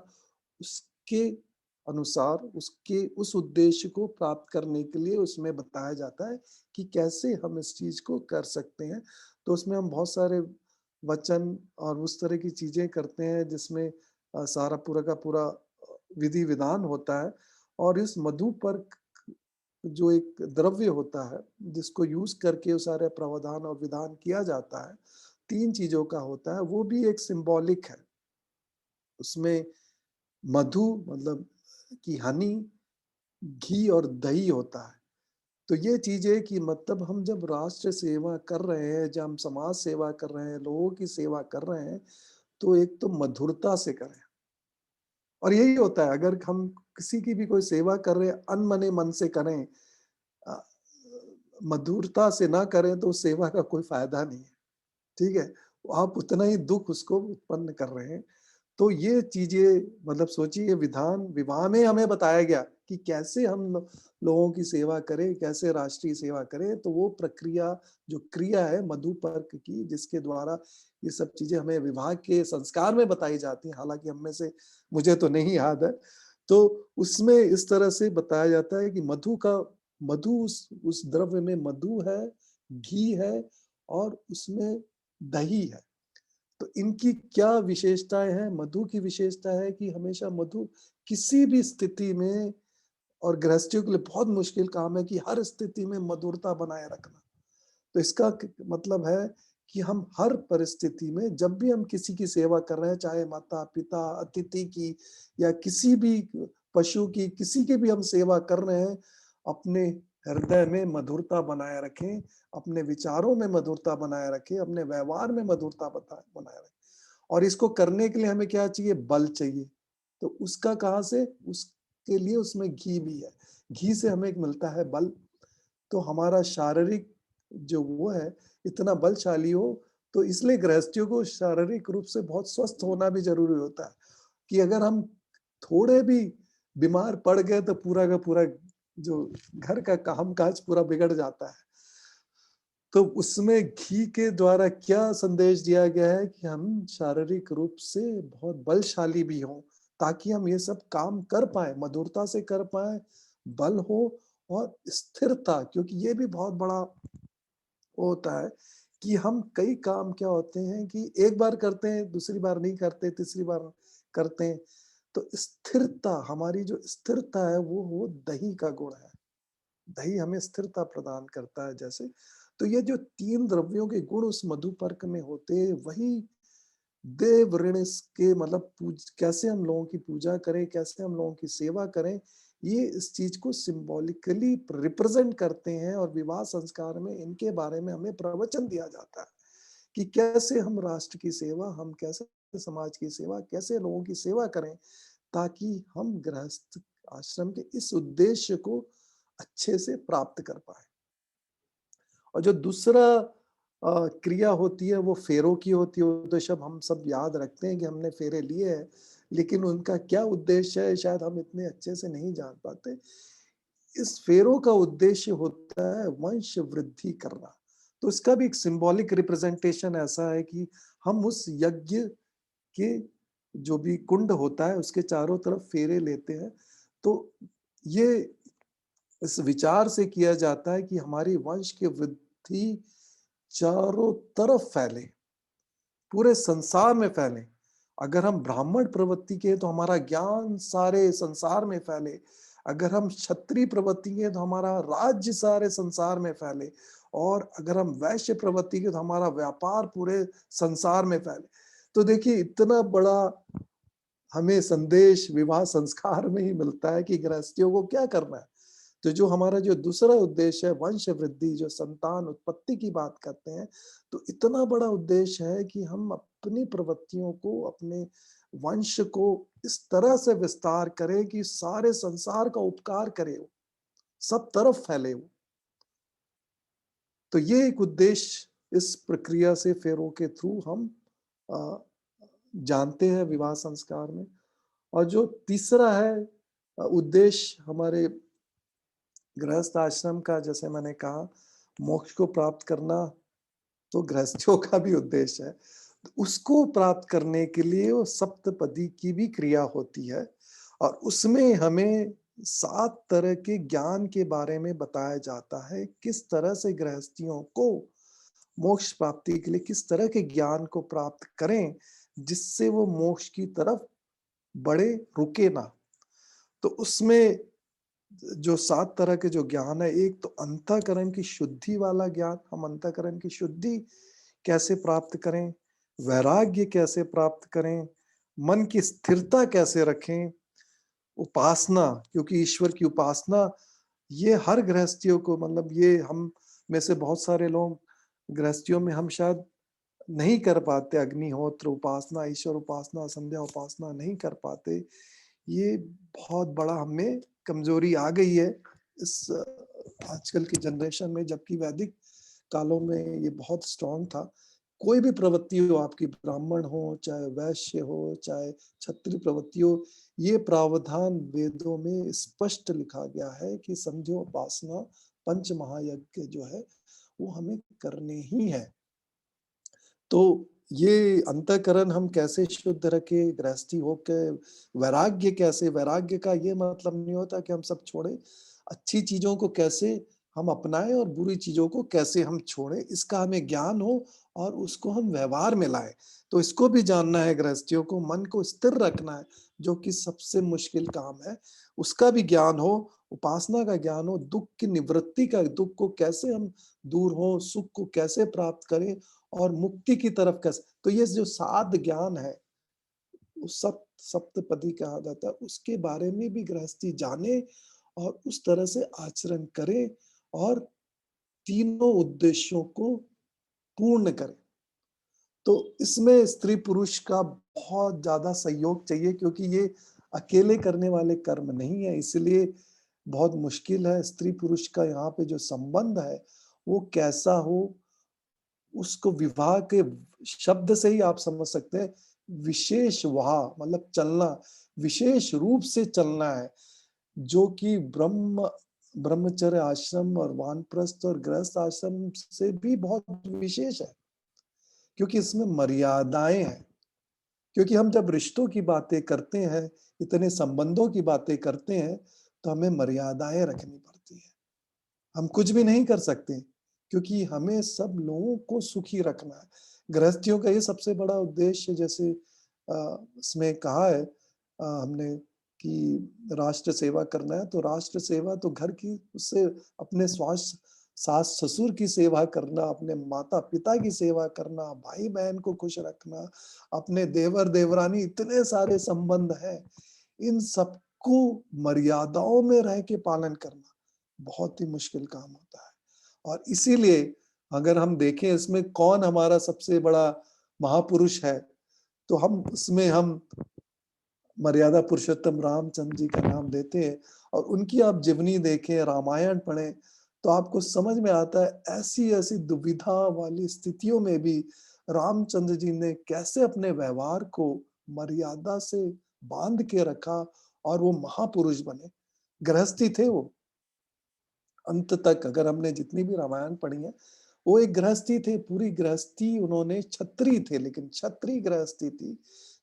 उसके अनुसार उसके उस उद्देश्य को प्राप्त करने के लिए उसमें बताया जाता है कि कैसे हम इस चीज़ को कर सकते हैं। तो उसमें हम बहुत सारे वचन और उस तरह की चीज़ें करते हैं जिसमें सारा पूरा का पूरा विधि-विधान होता है। और इस मधुपर्क जो एक द्रव्य होता है, जिसको यूज़ करके वो सारे प्रावधान और विधान किया जाता है, 3 चीज़ों का होता है, वो भी एक सिम्बॉलिक है। उसमें मधु मतलब कि हनी, घी और दही होता है। तो ये चीज़ें कि मतलब हम जब राष्ट्र सेवा कर रहे हैं, जब हम समाज सेवा कर रहे हैं, लोगों की सेवा कर रहे हैं, तो एक तो मधुरता से करें। और यही होता है, अगर हम किसी की भी कोई सेवा कर रहे हैं, अनमने मन से करें, अ, मधुरता से ना करें, तो उस सेवा का कोई फ़ायदा नहीं है, ठीक है? आप उतना ही दुःख उसको उत्पन्न कर रहे हैं। तो ये चीज़ें मतलब सोचिए, विधान विवाह में हमें बताया गया कि कैसे हम लोगों की सेवा करें, कैसे राष्ट्रीय सेवा करें, तो वो प्रक्रिया, जो क्रिया है मधुपर्क की, जिसके द्वारा ये सब चीज़ें हमें विवाह के संस्कार में बताई जाती हैं, हालाँकि हम में से मुझे तो नहीं याद है। तो उसमें इस तरह से बताया जाता है कि मधु उस द्रव्य में मधु है, घी है और उसमें दही है। तो इनकी क्या विशेषताएँ हैं? मधु की विशेषता है कि हमेशा मधु किसी भी स्थिति में, और गृहस्थियों के लिए बहुत मुश्किल काम है कि हर स्थिति में मधुरता बनाए रखना। तो इसका मतलब है कि हम हर परिस्थिति में जब भी हम किसी की सेवा कर रहे हैं, चाहे माता-पिता, अतिथि की या किसी भी पशु की, किसी की भी हम सेवा कर रहे हैं, अपने हृदय में मधुरता बनाए रखें, अपने विचारों में मधुरता बनाए रखें, अपने व्यवहार में मधुरता बनाए रखें। और इसको करने के लिए हमें क्या चाहिए? बल चाहिए। तो उसका कहाँ से? उसके लिए उसमें घी भी है। घी से हमें एक मिलता है बल। तो हमारा शारीरिक जो वो है, इतना बलशाली हो, तो इसलिए गृहस्थियों को शारीरिक रूप से बहुत स्वस्थ होना भी ज़रूरी होता है, कि अगर हम थोड़े भी बीमार पड़ गए तो पूरा का पूरा जो घर का काम-काज पूरा बिगड़ जाता है। तो उसमें घी के द्वारा क्या संदेश दिया गया है कि हम शारीरिक रूप से बहुत बलशाली भी हों, ताकि हम ये सब काम कर पाएँ, मधुरता से कर पाएँ, बल हो और स्थिरता, क्योंकि ये भी बहुत बड़ा वो होता है कि हम कई काम क्या होते हैं कि एक बार करते हैं, दूसरी बार नहीं करते, तीसरी बार करते हैं। तो स्थिरता, हमारी जो स्थिरता है वो दही का गुण है। दही हमें स्थिरता प्रदान करता है जैसे। तो ये जो 3 द्रव्यों के गुण उस मधुपर्क में होते, वही देव ऋण के मतलब कैसे हम लोगों की पूजा करें, कैसे हम लोगों की सेवा करें, ये इस चीज को सिंबॉलिकली रिप्रेजेंट करते हैं। और विवाह संस्कार में इनके बारे में हमें प्रवचन दिया जाता है कि कैसे हम राष्ट्र की सेवा, हम कैसे समाज की सेवा, कैसे लोगों की सेवा करें, ताकि हम गृहस्थ आश्रम के इस उद्देश्य को अच्छे से प्राप्त कर पाए। और जो दूसरा क्रिया होती है वो फेरों की होती है। उद्देश्य अब हम सब याद रखते हैं कि हमने फेरे लिए हैं, लेकिन उनका क्या उद्देश्य है शायद हम इतने अच्छे से नहीं जान पाते। इस फेरों का उद्देश्य होता है वंश वृद्धि करना। तो इसका भी एक सिंबॉलिक रिप्रेजेंटेशन ऐसा है कि हम उस यज्ञ के जो भी कुंड होता है उसके चारों तरफ फेरे लेते हैं। तो ये इस विचार से किया जाता है कि हमारी वंश की वृद्धि चारों तरफ फैले, पूरे संसार में फैले। अगर हम ब्राह्मण प्रवृत्ति के हैं तो हमारा ज्ञान सारे संसार में फैले। अगर हम क्षत्रिय प्रवृत्ति के हैं तो हमारा राज्य सारे संसार में फैले। और अगर हम वैश्य प्रवृत्ति के तो हमारा व्यापार पूरे संसार में फैले। तो देखिए इतना बड़ा हमें संदेश विवाह संस्कार में ही मिलता है कि गृहस्थियों को क्या करना है। तो जो हमारा जो दूसरा उद्देश्य है वंश वृद्धि, जो संतान उत्पत्ति की बात करते हैं, तो इतना बड़ा उद्देश्य है कि हम अपनी प्रवृत्तियों को, अपने वंश को इस तरह से विस्तार करें कि सारे संसार का उपकार करे वो, सब तरफ फैले वो। तो ये एक उद्देश्य इस प्रक्रिया से फेरों के थ्रू हम अ, जानते हैं विवाह संस्कार में। और जो तीसरा है उद्देश्य हमारे गृहस्थ आश्रम का, जैसे मैंने कहा, मोक्ष को प्राप्त करना तो गृहस्थियों का भी उद्देश्य है। तो उसको प्राप्त करने के लिए वो सप्तपदी की भी क्रिया होती है। और उसमें हमें 7 तरह के ज्ञान के बारे में बताया जाता है, किस तरह से गृहस्थियों को मोक्ष प्राप्ति के लिए किस तरह के ज्ञान को प्राप्त करें, जिससे वो मोक्ष की तरफ बढ़े, रुके ना। तो उसमें जो 7 तरह के जो ज्ञान है, एक तो अंतःकरण की शुद्धि वाला ज्ञान, हम अंतःकरण की शुद्धि कैसे प्राप्त करें, वैराग्य कैसे प्राप्त करें, मन की स्थिरता कैसे रखें, उपासना, क्योंकि ईश्वर की उपासना ये हर गृहस्थियों को, मतलब ये हम में से बहुत सारे लोग गृहस्थियों में हम शायद नहीं कर पाते, अग्निहोत्र उपासना, ईश्वर उपासना, संध्या उपासना नहीं कर पाते। ये बहुत बड़ा हमें कमजोरी आ गई है इस आजकल की जनरेशन में, जबकि वैदिक कालों में ये बहुत स्ट्रांग था। कोई भी प्रवृत्ति हो आपकी, ब्राह्मण हो चाहे वैश्य हो चाहे क्षत्रिय प्रवृत्ति हो, ये प्रावधान वेदों में स्पष्ट लिखा गया है कि संध्योपासना पंच महायज्ञ जो है वो हमें करने ही है। तो ये अंतःकरण हम कैसे शुद्ध रखें, गृहस्थी होके वैराग्य कैसे, वैराग्य का ये मतलब नहीं होता कि हम सब छोड़ें, अच्छी चीजों को कैसे हम अपनाएं और बुरी चीजों को कैसे हम छोड़ें, इसका हमें ज्ञान हो और उसको हम व्यवहार में लाएं। तो इसको भी जानना है गृहस्थियों को, मन को स्थिर रखना है, जो कि सबसे मुश्किल काम है, उसका भी ज्ञान हो, उपासना का ज्ञान हो, दुख की निवृत्ति का, दुख को कैसे हम दूर हो, सुख को कैसे प्राप्त करें और मुक्ति की तरफ कैसे। तो ये जो 7 ज्ञान है, उस सप्तपदी कहा जाता है, उसके बारे में भी गृहस्थी जाने और उस तरह से आचरण करे और तीनों उद्देश्यों को पूर्ण करे। तो इसमें स्त्री पुरुष का बहुत ज्यादा सहयोग चाहिए, क्योंकि ये अकेले करने वाले कर्म नहीं है, इसलिए बहुत मुश्किल है। स्त्री पुरुष का यहाँ पे जो संबंध है वो कैसा हो, उसको विवाह के शब्द से ही आप समझ सकते हैं। विशेष वाह मतलब चलना, विशेष रूप से चलना है, जो कि ब्रह्मचर्य आश्रम और वानप्रस्थ और गृहस्थ आश्रम से भी बहुत विशेष है, क्योंकि इसमें मर्यादाएं हैं। क्योंकि हम जब रिश्तों की बातें करते हैं, इतने संबंधों की बातें करते हैं, तो हमें मर्यादाएं रखनी पड़ती है। हम कुछ भी नहीं कर सकते, क्योंकि हमें सब लोगों को सुखी रखना है। गृहस्थियों का ये सबसे बड़ा उद्देश्य, जैसे इसमें कहा है हमने कि राष्ट्र सेवा करना है, तो राष्ट्र सेवा तो घर की, उससे अपने सास-ससुर की सेवा करना, अपने माता-पिता की सेवा करना, भाई-बहन को खुश रखना, अपने देवर-देवरानी, इतने सारे संबंध हैं। इन सबको मर्यादाओं में रह के पालन करना बहुत ही मुश्किल काम होता है। और इसीलिए अगर हम देखें इसमें कौन हमारा सबसे बड़ा महापुरुष है, तो हम मर्यादा पुरुषोत्तम रामचंद्र जी का नाम देते हैं, और उनकी आप जीवनी देखें, रामायण पढ़ें, तो आपको समझ में आता है ऐसी-ऐसी दुविधा वाली स्थितियों में भी रामचंद्र जी ने कैसे अपने व्यवहार को मर्यादा से बाँध के रखा और वो महापुरुष बने। गृहस्थी थे वो। अंत तक अगर हमने जितनी भी रामायण पढ़ी है, वो एक गृहस्थी थे, पूरी गृहस्थी उन्होंने, क्षत्रिय थे लेकिन क्षत्रिय गृहस्थी थी।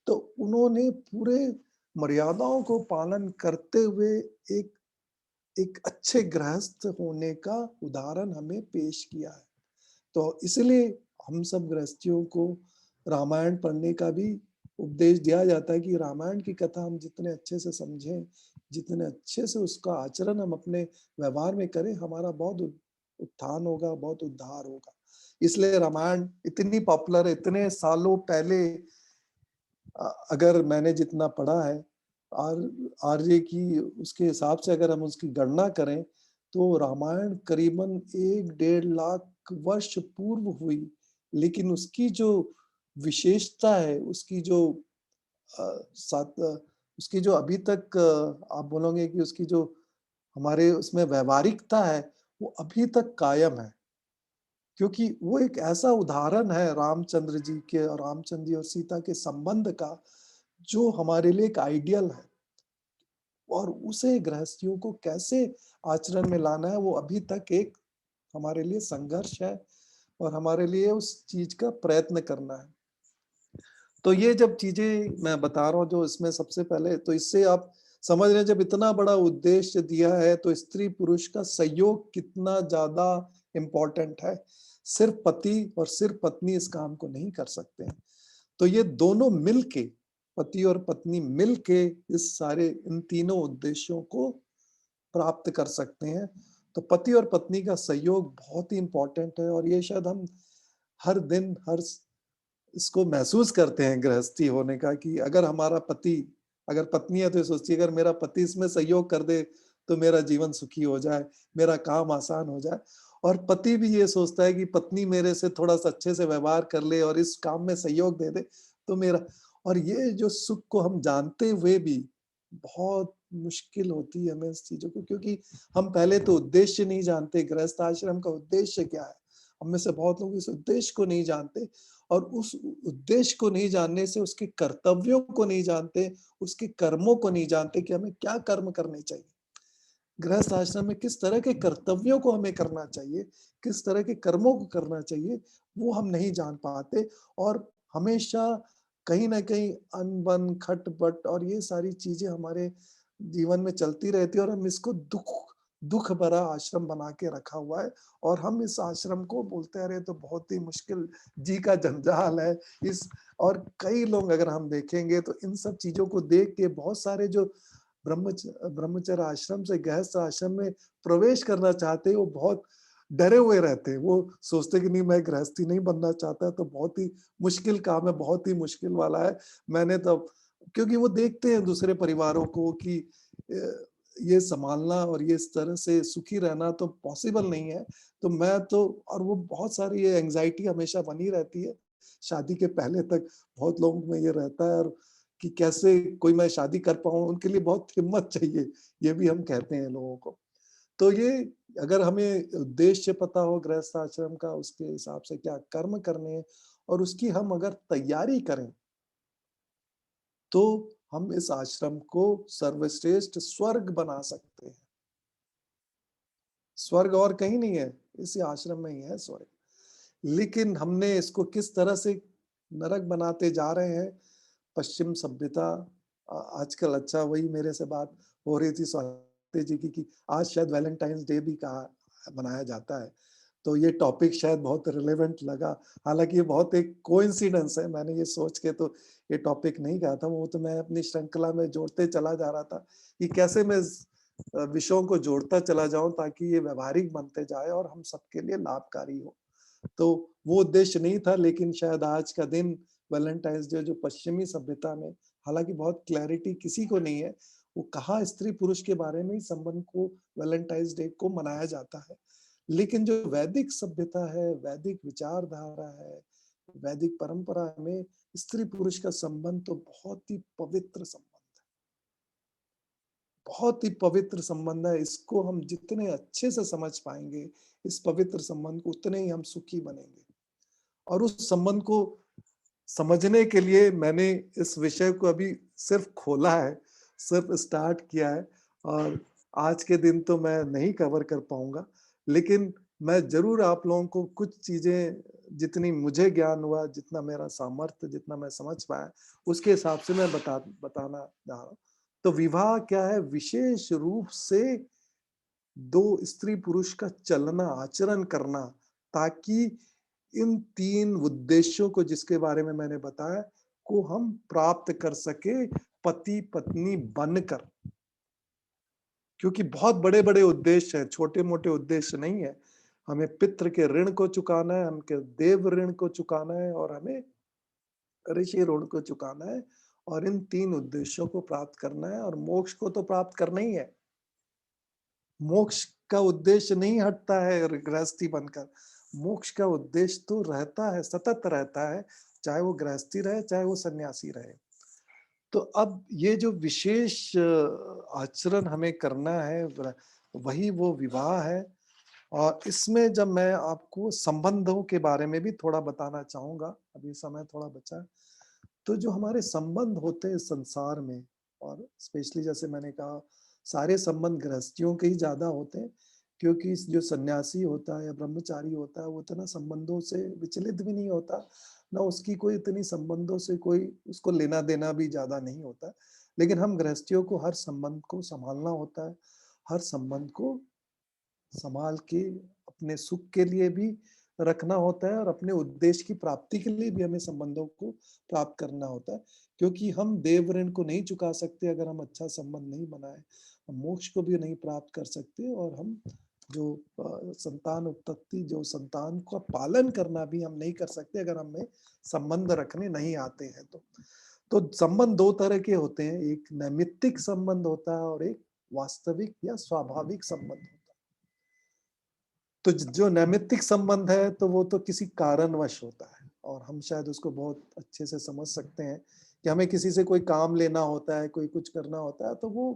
तो उन्होंने पूरे मर्यादाओं को पालन करते हुए एक एक अच्छे गृहस्थ होने का उदाहरण हमें पेश किया है। तो इसलिए हम सब गृहस्थियों को रामायण पढ़ने का भी उपदेश दिया जाता है कि रामायण की कथा हम जितने अच्छे से समझें, जितने अच्छे से उसका आचरण हम अपने व्यवहार में करें, हमारा बहुत उत्थान होगा, बहुत उद्धार होगा। इसलिए रामायण इतनी पॉपुलर है, इतने सालों पहले अगर मैंने जितना पढ़ा है, आर्य की उसके हिसाब से अगर हम उसकी गणना करें, तो रामायण करीबन 1 डेढ़ लाख वर्ष पूर्व हुई। लेकिन उसकी जो विशेषता है, उसकी जो अभी तक आप बोलोगे कि उसकी जो हमारे उसमें व्यावहारिकता है, वो अभी तक कायम है। क्योंकि वो एक ऐसा उदाहरण है रामचंद्र जी के, और रामचंद्र जी और सीता के संबंध का, जो हमारे लिए एक आइडियल है, और उसे गृहस्थियों को कैसे आचरण में लाना है, वो अभी तक एक हमारे लिए संघर्ष है, और हमारे लिए उस चीज का प्रयत्न करना है। तो ये जब चीजें मैं बता रहा हूँ, जो इसमें सबसे पहले, तो इससे आप समझ रहे हैं जब इतना बड़ा उद्देश्य दिया है, तो स्त्री पुरुष का सहयोग कितना ज्यादा इम्पोर्टेंट है। सिर्फ पति और सिर्फ पत्नी इस काम को नहीं कर सकते हैं। तो ये दोनों मिलके, पति और पत्नी मिलके इस सारे इन तीनों उद्देश्यों को प्राप्त कर सकते हैं। तो पति और पत्नी का सहयोग बहुत ही इम्पोर्टेंट है, और ये शायद हम हर दिन हर इसको महसूस करते हैं गृहस्थी होने का, कि अगर हमारा पति, अगर पत्नी है तो ये सोचती है अगर मेरा पति इसमें सहयोग कर दे तो मेरा जीवन सुखी हो जाए, मेरा काम आसान हो जाए। और पति भी ये सोचता है कि पत्नी मेरे से थोड़ा-सा अच्छे से व्यवहार कर ले और इस काम में सहयोग दे दे, तो मेरा, और ये जो सुख को हम जानते हुए भी बहुत मुश्किल होती है हमें इस चीज़ों को, क्योंकि हम पहले तो उद्देश्य नहीं जानते, गृहस्थ आश्रम का उद्देश्य क्या है? हम में से बहुत लोग इस उद्देश्य को नहीं जानते, और उस उद्देश्य को नहीं जानने से उसके कर्तव्यों को नहीं जानते, उसके कर्मों को नहीं जानते कि हमें क्या कर्म करने चाहिए। गृहस्थ आश्रम में किस तरह के कर्तव्यों को हमें करना चाहिए, किस तरह के कर्मों को करना चाहिए, वो हम नहीं जान पाते, और हमेशा कहीं न कहीं अनबन, खटपट और ये सारी चीज़ें हमारे जीवन में चलती रहती है, और हम इसको दुःख दुःख भरा आश्रम बना के रखा हुआ है, और हम इस आश्रम को बोलते हैं, अरे! तो बहुत ही मुश्किल जी का जंजाल है। इस और कई लोग अगर हम देखेंगे तो इन सब चीज़ों को देख के बहुत सारे जो ब्रह्मचर्य आश्रम से गृहस्थ आश्रम में प्रवेश करना चाहते हैं, वो बहुत डरे हुए रहते हैं। वो सोचते हैं कि नहीं, मैं गृहस्थी नहीं बनना चाहता, तो बहुत ही मुश्किल काम है, बहुत ही मुश्किल वाला है। मैंने तो, क्योंकि वो देखते हैं दूसरे परिवारों को कि ये सँभालना और ये इस तरह से सुखी रहना तो पॉसिबल नहीं है। तो मैं तो, और वो बहुत सारी ये एंग्ज़ायटी हमेशा बनी रहती है। शादी के पहले तक बहुत लोगों में ये रहता है, और कि कैसे कोई मैं शादी कर पाऊँ, उनके लिए बहुत हिम्मत चाहिए, ये भी हम कहते हैं लोगों को। तो ये अगर हमें उद्देश्य पता हो गृहस्थ आश्रम का, उसके हिसाब से क्या कर्म करने हैं, और उसकी हम अगर तैयारी करें, तो हम इस आश्रम को सर्वश्रेष्ठ स्वर्ग बना सकते हैं। स्वर्ग और कहीं नहीं है, इसी आश्रम में ही है स्वर्ग। लेकिन हमने इसको किस तरह से नरक बनाते जा रहे हैं, पश्चिम सभ्यता आजकल, अच्छा वही मेरे से बात हो रही थी स्वाति जी की कि आज शायद वैलेंटाइन्स डे भी कहा मनाया जाता है। तो ये टॉपिक शायद बहुत रिलेवेंट लगा। हालाँकि ये बहुत एक कोइंसिडेंस है, मैंने ये सोच के तो ये टॉपिक नहीं कहा था, वो तो मैं अपनी श्रृंखला में जोड़ते चला जा रहा था कि कैसे मैं इस विषयों को जोड़ता चला जाऊँ ताकि ये व्यावहारिक बनते जाए और हम सबके लिए लाभकारी हो। तो वो उद्देश्य नहीं था, लेकिन शायद आज का दिन वैलेंटाइन्स डे जो पश्चिमी सभ्यता में, हालाँकि बहुत क्लैरिटी किसी को नहीं है, वो कहाँ स्त्री-पुरुष के बारे में ही संबंध को वैलेंटाइन्स डे को मनाया जाता है। लेकिन जो वैदिक सभ्यता है, वैदिक विचारधारा है, वैदिक परंपरा में स्त्री-पुरुष का संबंध तो बहुत ही पवित्र संबंध है। बहुत ही पवित्र संबंध है, इसको हम जितने अच्छे से समझ पाएँगे, इस पवित्र संबंध को, उतने ही हम सुखी बनेंगे। और उस संबंध को समझने के लिए मैंने इस विषय को अभी सिर्फ खोला है, सिर्फ स्टार्ट किया है और आज के दिन तो मैं नहीं कवर कर पाऊँगा। लेकिन मैं ज़रूर आप लोगों को कुछ चीज़ें जितनी मुझे ज्ञान हुआ, जितना मेरा सामर्थ्य, जितना मैं समझ पाया, उसके हिसाब से मैं बताना जा रहा हूँ। तो विवाह क्या है? विशेष रूप से 2 स्त्री-पुरुष का चलना, आचरण करना, ताकि इन 3 उद्देश्यों को जिसके बारे में मैंने बताया, को हम प्राप्त कर सके पति-पत्नी बनकर। क्योंकि बहुत बड़े-बड़े उद्देश्य हैं, छोटे-मोटे उद्देश्य नहीं है। हमें पितृ के ऋण को चुकाना है, हमके देव ऋण को चुकाना है और हमें ऋषि ऋण को चुकाना है और इन 3 उद्देश्यों को प्राप्त करना है और मोक्ष को तो प्राप्त करना ही है। मोक्ष का उद्देश्य नहीं हटता है गृहस्थी बनकर। मोक्ष का उद्देश्य तो रहता है, सतत रहता है, चाहे वो गृहस्थी रहे, चाहे वो सन्यासी रहे। तो अब ये जो विशेष आचरण हमें करना है, वही वो विवाह है और इसमें जब मैं आपको संबंधों के बारे में भी थोड़ा बताना चाहूँगा, अभी समय थोड़ा बचा है। तो जो हमारे संबंध होते हैं संसार में और स्पेशली जैसे मैंने कहा, सारे संबंध गृहस्थियों के ही ज़्यादा होते हैं, क्योंकि जो सन्यासी होता है या ब्रह्मचारी होता है, वो इतना संबंधों से विचलित भी नहीं होता, ना उसकी कोई इतनी संबंधों से कोई उसको लेना-देना भी ज़्यादा नहीं होता। लेकिन हम गृहस्थियों को हर संबंध को सँभालना होता है, हर संबंध को सँभाल के अपने सुख के लिए भी रखना होता है और अपने उद्देश्य की प्राप्ति के लिए भी हमें संबंधों को प्राप्त करना होता है। क्योंकि हम देव ऋण को नहीं चुका सकते अगर हम अच्छा संबंध नहीं बनाए। हम मोक्ष को भी नहीं प्राप्त कर सकते और हम जो संतान उत्पत्ति, जो संतान का पालन करना भी हम नहीं कर सकते अगर हमें संबंध रखने नहीं आते हैं तो। तो संबंध 2 तरह के होते हैं, एक नैमित्तिक संबंध होता है और एक वास्तविक या स्वाभाविक संबंध होता है। तो जो नैमित्तिक संबंध है तो वो तो किसी कारणवश होता है और हम शायद उसको बहुत अच्छे से समझ सकते हैं कि हमें किसी से कोई काम लेना होता है, कोई कुछ करना होता है तो वो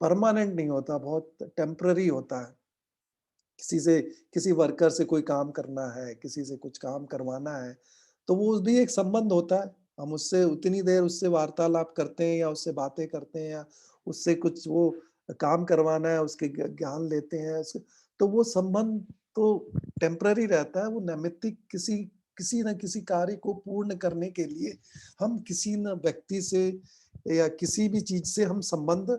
परमानेंट नहीं होता, बहुत टेम्पररी होता है। किसी से किसी वर्कर से कोई काम करना है, किसी से कुछ काम करवाना है, तो वो भी एक संबंध होता है। हम उससे उतनी देर उससे वार्तालाप करते हैं या उससे बातें करते हैं या उससे कुछ वो काम करवाना है, उसके ज्ञान लेते हैं उसके, तो वो संबंध तो टेम्पररी रहता है, वो नैमित्तिक किसी किसी न किसी कार्य को पूर्ण करने के लिए हम किसी न व्यक्ति से या किसी भी चीज़ से हम संबंध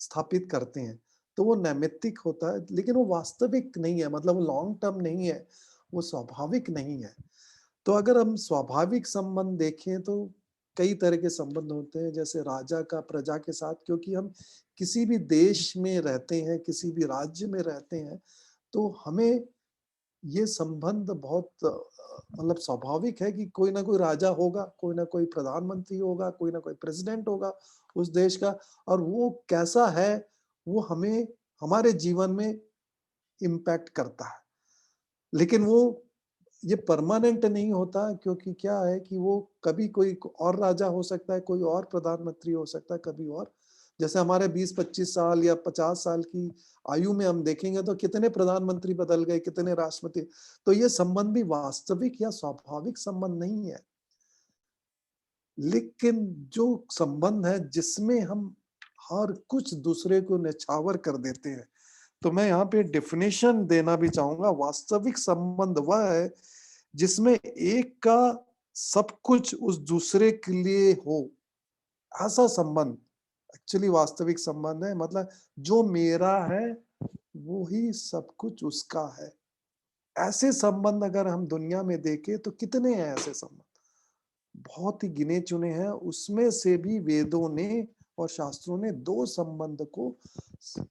स्थापित करते हैं। तो वो नैमित्तिक होता है, लेकिन वो वास्तविक नहीं है, मतलब वो लॉन्ग टर्म नहीं है, वो स्वाभाविक नहीं है। तो अगर हम स्वाभाविक संबंध देखें तो कई तरह के संबंध होते हैं, जैसे राजा का प्रजा के साथ, क्योंकि हम किसी भी देश में रहते हैं, किसी भी राज्य में रहते हैं, तो हमें ये संबंध बहुत मतलब स्वाभाविक है कि कोई ना कोई राजा होगा, कोई ना कोई प्रधानमंत्री होगा, कोई ना कोई प्रेसिडेंट होगा उस देश का और वो कैसा है, वो हमें हमारे जीवन में इम्पैक्ट करता है। लेकिन वो ये परमानेंट नहीं होता, क्योंकि क्या है कि वो कभी कोई और राजा हो सकता है, कोई और प्रधानमंत्री हो सकता है, कभी और। जैसे हमारे 20-25 साल या 50 साल की आयु में हम देखेंगे तो कितने प्रधानमंत्री बदल गए, कितने राष्ट्रपति। तो ये संबंध भी वास्तविक या स्वाभाविक संबंध नहीं है। लेकिन जो संबंध है जिसमें हम हर कुछ दूसरे को न्यौछावर कर देते हैं, तो मैं यहाँ पे डेफिनेशन देना भी चाहूँगा। वास्तविक संबंध वह है जिसमें एक का सब कुछ उस दूसरे के लिए हो, ऐसा संबंध एक्चुअली वास्तविक संबंध है। मतलब जो मेरा है, वो ही सब कुछ उसका है। ऐसे संबंध अगर हम दुनिया में देखें तो कितने हैं ऐसे संबंध? बहुत ही गिने चुने हैं। उसमें से भी वेदों ने और शास्त्रों ने 2 संबंध को स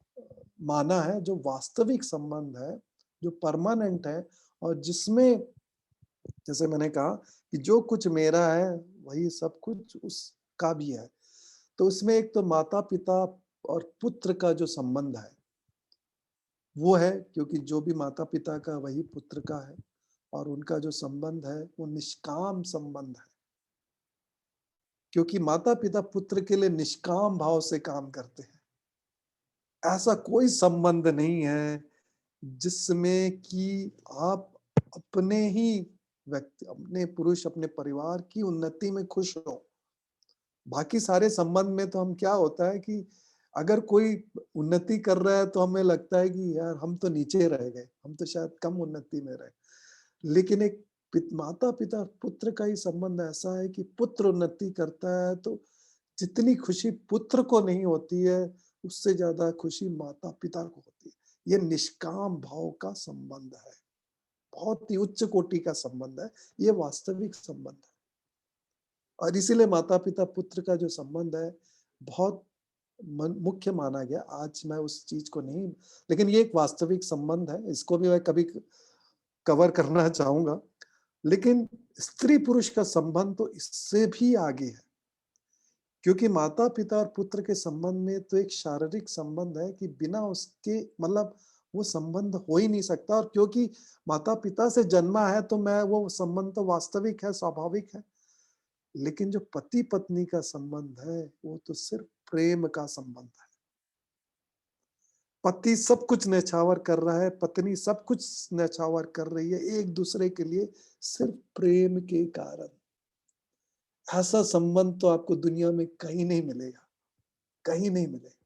माना है जो वास्तविक संबंध है, जो परमानेंट है और जिसमें जैसे मैंने कहा कि जो कुछ मेरा है वही सब कुछ उसका भी है। तो उसमें एक तो माता-पिता और पुत्र का जो संबंध है, वो है क्योंकि जो भी माता-पिता का वही पुत्र का है और उनका जो संबंध है वो निष्काम संबंध है। क्योंकि माता-पिता पुत्र के लिए निष्काम भाव से काम करते हैं। ऐसा कोई संबंध नहीं है जिसमें कि आप अपने ही व्यक्ति अपने पुरुष, अपने परिवार की उन्नति में खुश हो। बाकी सारे संबंध में तो हम क्या होता है कि अगर कोई उन्नति कर रहा है तो हमें लगता है कि यार हम तो नीचे रह गए, हम तो शायद कम उन्नति में रहे। लेकिन एक माता-पिता पुत्र का ही संबंध ऐसा है कि पुत्र उन्नति करता है तो जितनी खुशी पुत्र को नहीं होती है, उससे ज्यादा खुशी माता-पिता को होती है। ये निष्काम भाव का संबंध है, बहुत ही उच्च कोटि का संबंध है, ये वास्तविक संबंध है। और इसीलिए माता-पिता पुत्र का जो संबंध है, बहुत मुख्य माना गया। आज मैं उस चीज को नहीं, लेकिन ये एक वास्तविक संबंध है, इसको भी मैं कभी कवर करना चाहूंगा। लेकिन स्त्री पुरुष का संबंध तो इससे भी आगे है, क्योंकि माता पिता और पुत्र के संबंध में तो एक शारीरिक संबंध है कि बिना उसके मतलब वो संबंध हो ही नहीं सकता। और क्योंकि माता पिता से जन्मा है तो मैं वो संबंध तो वास्तविक है, स्वाभाविक है। लेकिन जो पति पत्नी का संबंध है वो तो सिर्फ प्रेम का संबंध है। पति सब कुछ न्यौछावर कर रहा है, पत्नी सब कुछ न्यौछावर कर रही है एक दूसरे के लिए, सिर्फ प्रेम के कारण। ऐसा संबंध तो आपको दुनिया में कहीं नहीं मिलेगा, कहीं नहीं मिलेगा।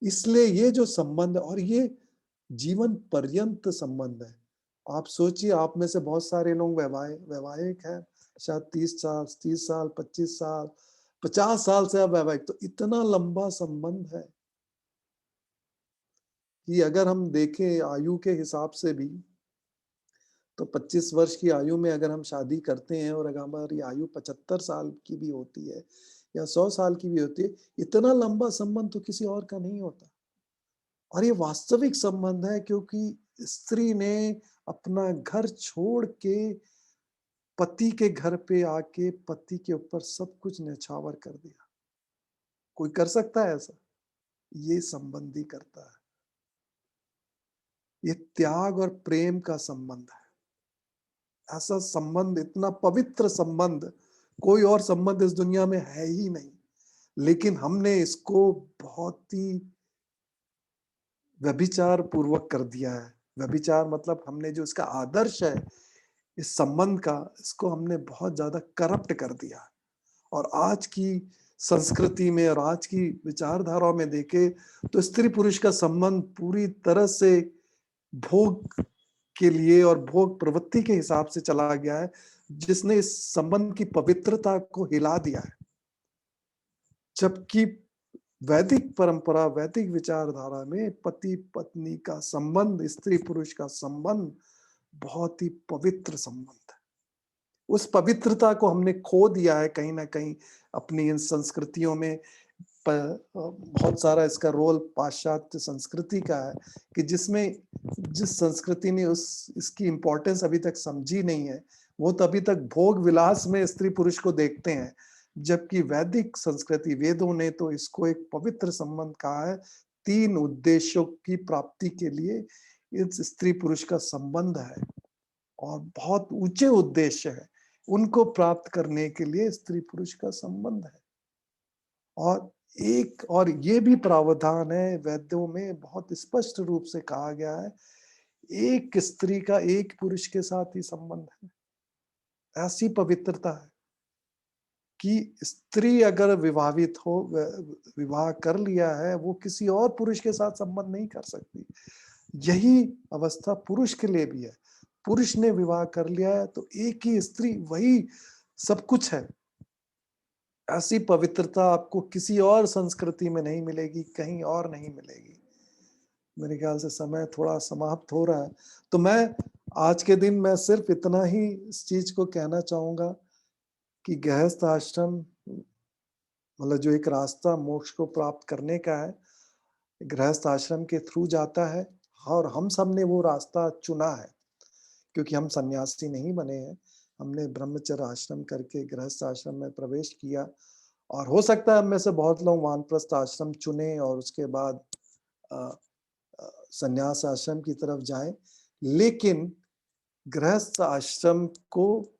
इसलिए ये जो संबंध और ये जीवन पर्यंत संबंध है। आप सोचिए, आप में से बहुत सारे लोग वैवाहिक हैं, शायद 30 साल 25 साल 50 साल से आप वैवाहिक, तो इतना लंबा संबंध है कि अगर हम देखें आयु के हिसाब से भी, तो 25 वर्ष की आयु में अगर हम शादी करते हैं और अगर हमारी आयु 75 साल की भी होती है या 100 साल की भी होती है, इतना लंबा संबंध तो किसी और का नहीं होता। और ये वास्तविक संबंध है क्योंकि स्त्री ने अपना घर छोड़ के पति के घर पे आके पति के ऊपर सब कुछ न्यौछावर कर दिया। कोई कर सकता है ऐसा? ये संबंध ही करता है। ये त्याग और प्रेम का संबंध है। ऐसा संबंध, इतना पवित्र संबंध कोई और संबंध इस दुनिया में है ही नहीं। लेकिन हमने इसको बहुत ही व्यभिचार पूर्वक कर दिया है। व्यभिचार मतलब हमने जो इसका आदर्श है इस संबंध का, इसको हमने बहुत ज्यादा करप्ट कर दिया। और आज की संस्कृति में और आज की विचारधाराओं में देखे तो स्त्री पुरुष का संबंध पूरी तरह से भोग के लिए और भोग प्रवृत्ति के हिसाब से चला गया है, जिसने इस संबंध की पवित्रता को हिला दिया है। जबकि वैदिक परंपरा, वैदिक विचारधारा में पति पत्नी का संबंध, स्त्री पुरुष का संबंध बहुत ही पवित्र संबंध है। उस पवित्रता को हमने खो दिया है कहीं ना कहीं अपनी इन संस्कृतियों में। बहुत सारा इसका रोल पाश्चात्य संस्कृति का है कि जिसमें जिस संस्कृति ने उस इसकी इम्पोर्टेंस अभी तक समझी नहीं है, वो तो अभी तक भोग विलास में स्त्री पुरुष को देखते हैं। जबकि वैदिक संस्कृति, वेदों ने तो इसको एक पवित्र संबंध कहा है। 3 उद्देश्यों की प्राप्ति के लिए इस स्त्री पुरुष का संबंध है और बहुत ऊंचे उद्देश्य है। उनको प्राप्त करने के लिए स्त्री पुरुष का संबंध है। और और ये भी प्रावधान है वेदों में, बहुत स्पष्ट रूप से कहा गया है, एक स्त्री का एक पुरुष के साथ ही संबंध है। ऐसी पवित्रता है कि स्त्री अगर विवाहित हो, विवाह कर लिया है, वो किसी और पुरुष के साथ संबंध नहीं कर सकती। यही अवस्था पुरुष के लिए भी है। पुरुष ने विवाह कर लिया है तो एक ही स्त्री, वही सब कुछ है। ऐसी पवित्रता आपको किसी और संस्कृति में नहीं मिलेगी, कहीं और नहीं मिलेगी। मेरे ख्याल से समय थोड़ा समाप्त हो रहा है, तो मैं आज के दिन मैं सिर्फ इतना ही इस चीज को कहना चाहूंगा कि गृहस्थ आश्रम मतलब जो एक रास्ता मोक्ष को प्राप्त करने का है, गृहस्थ आश्रम के थ्रू जाता है और हम सब ने वो रास्ता चुना है, क्योंकि हम सन्यासी नहीं बने हैं। हमने ब्रह्मचर्य आश्रम करके गृहस्थ आश्रम में प्रवेश किया और हो सकता है हम में से बहुत लोग वानप्रस्थ आश्रम चुने और उसके बाद अ, सन्यास आश्रम की तरफ जाएं। लेकिन गृहस्थ आश्रम को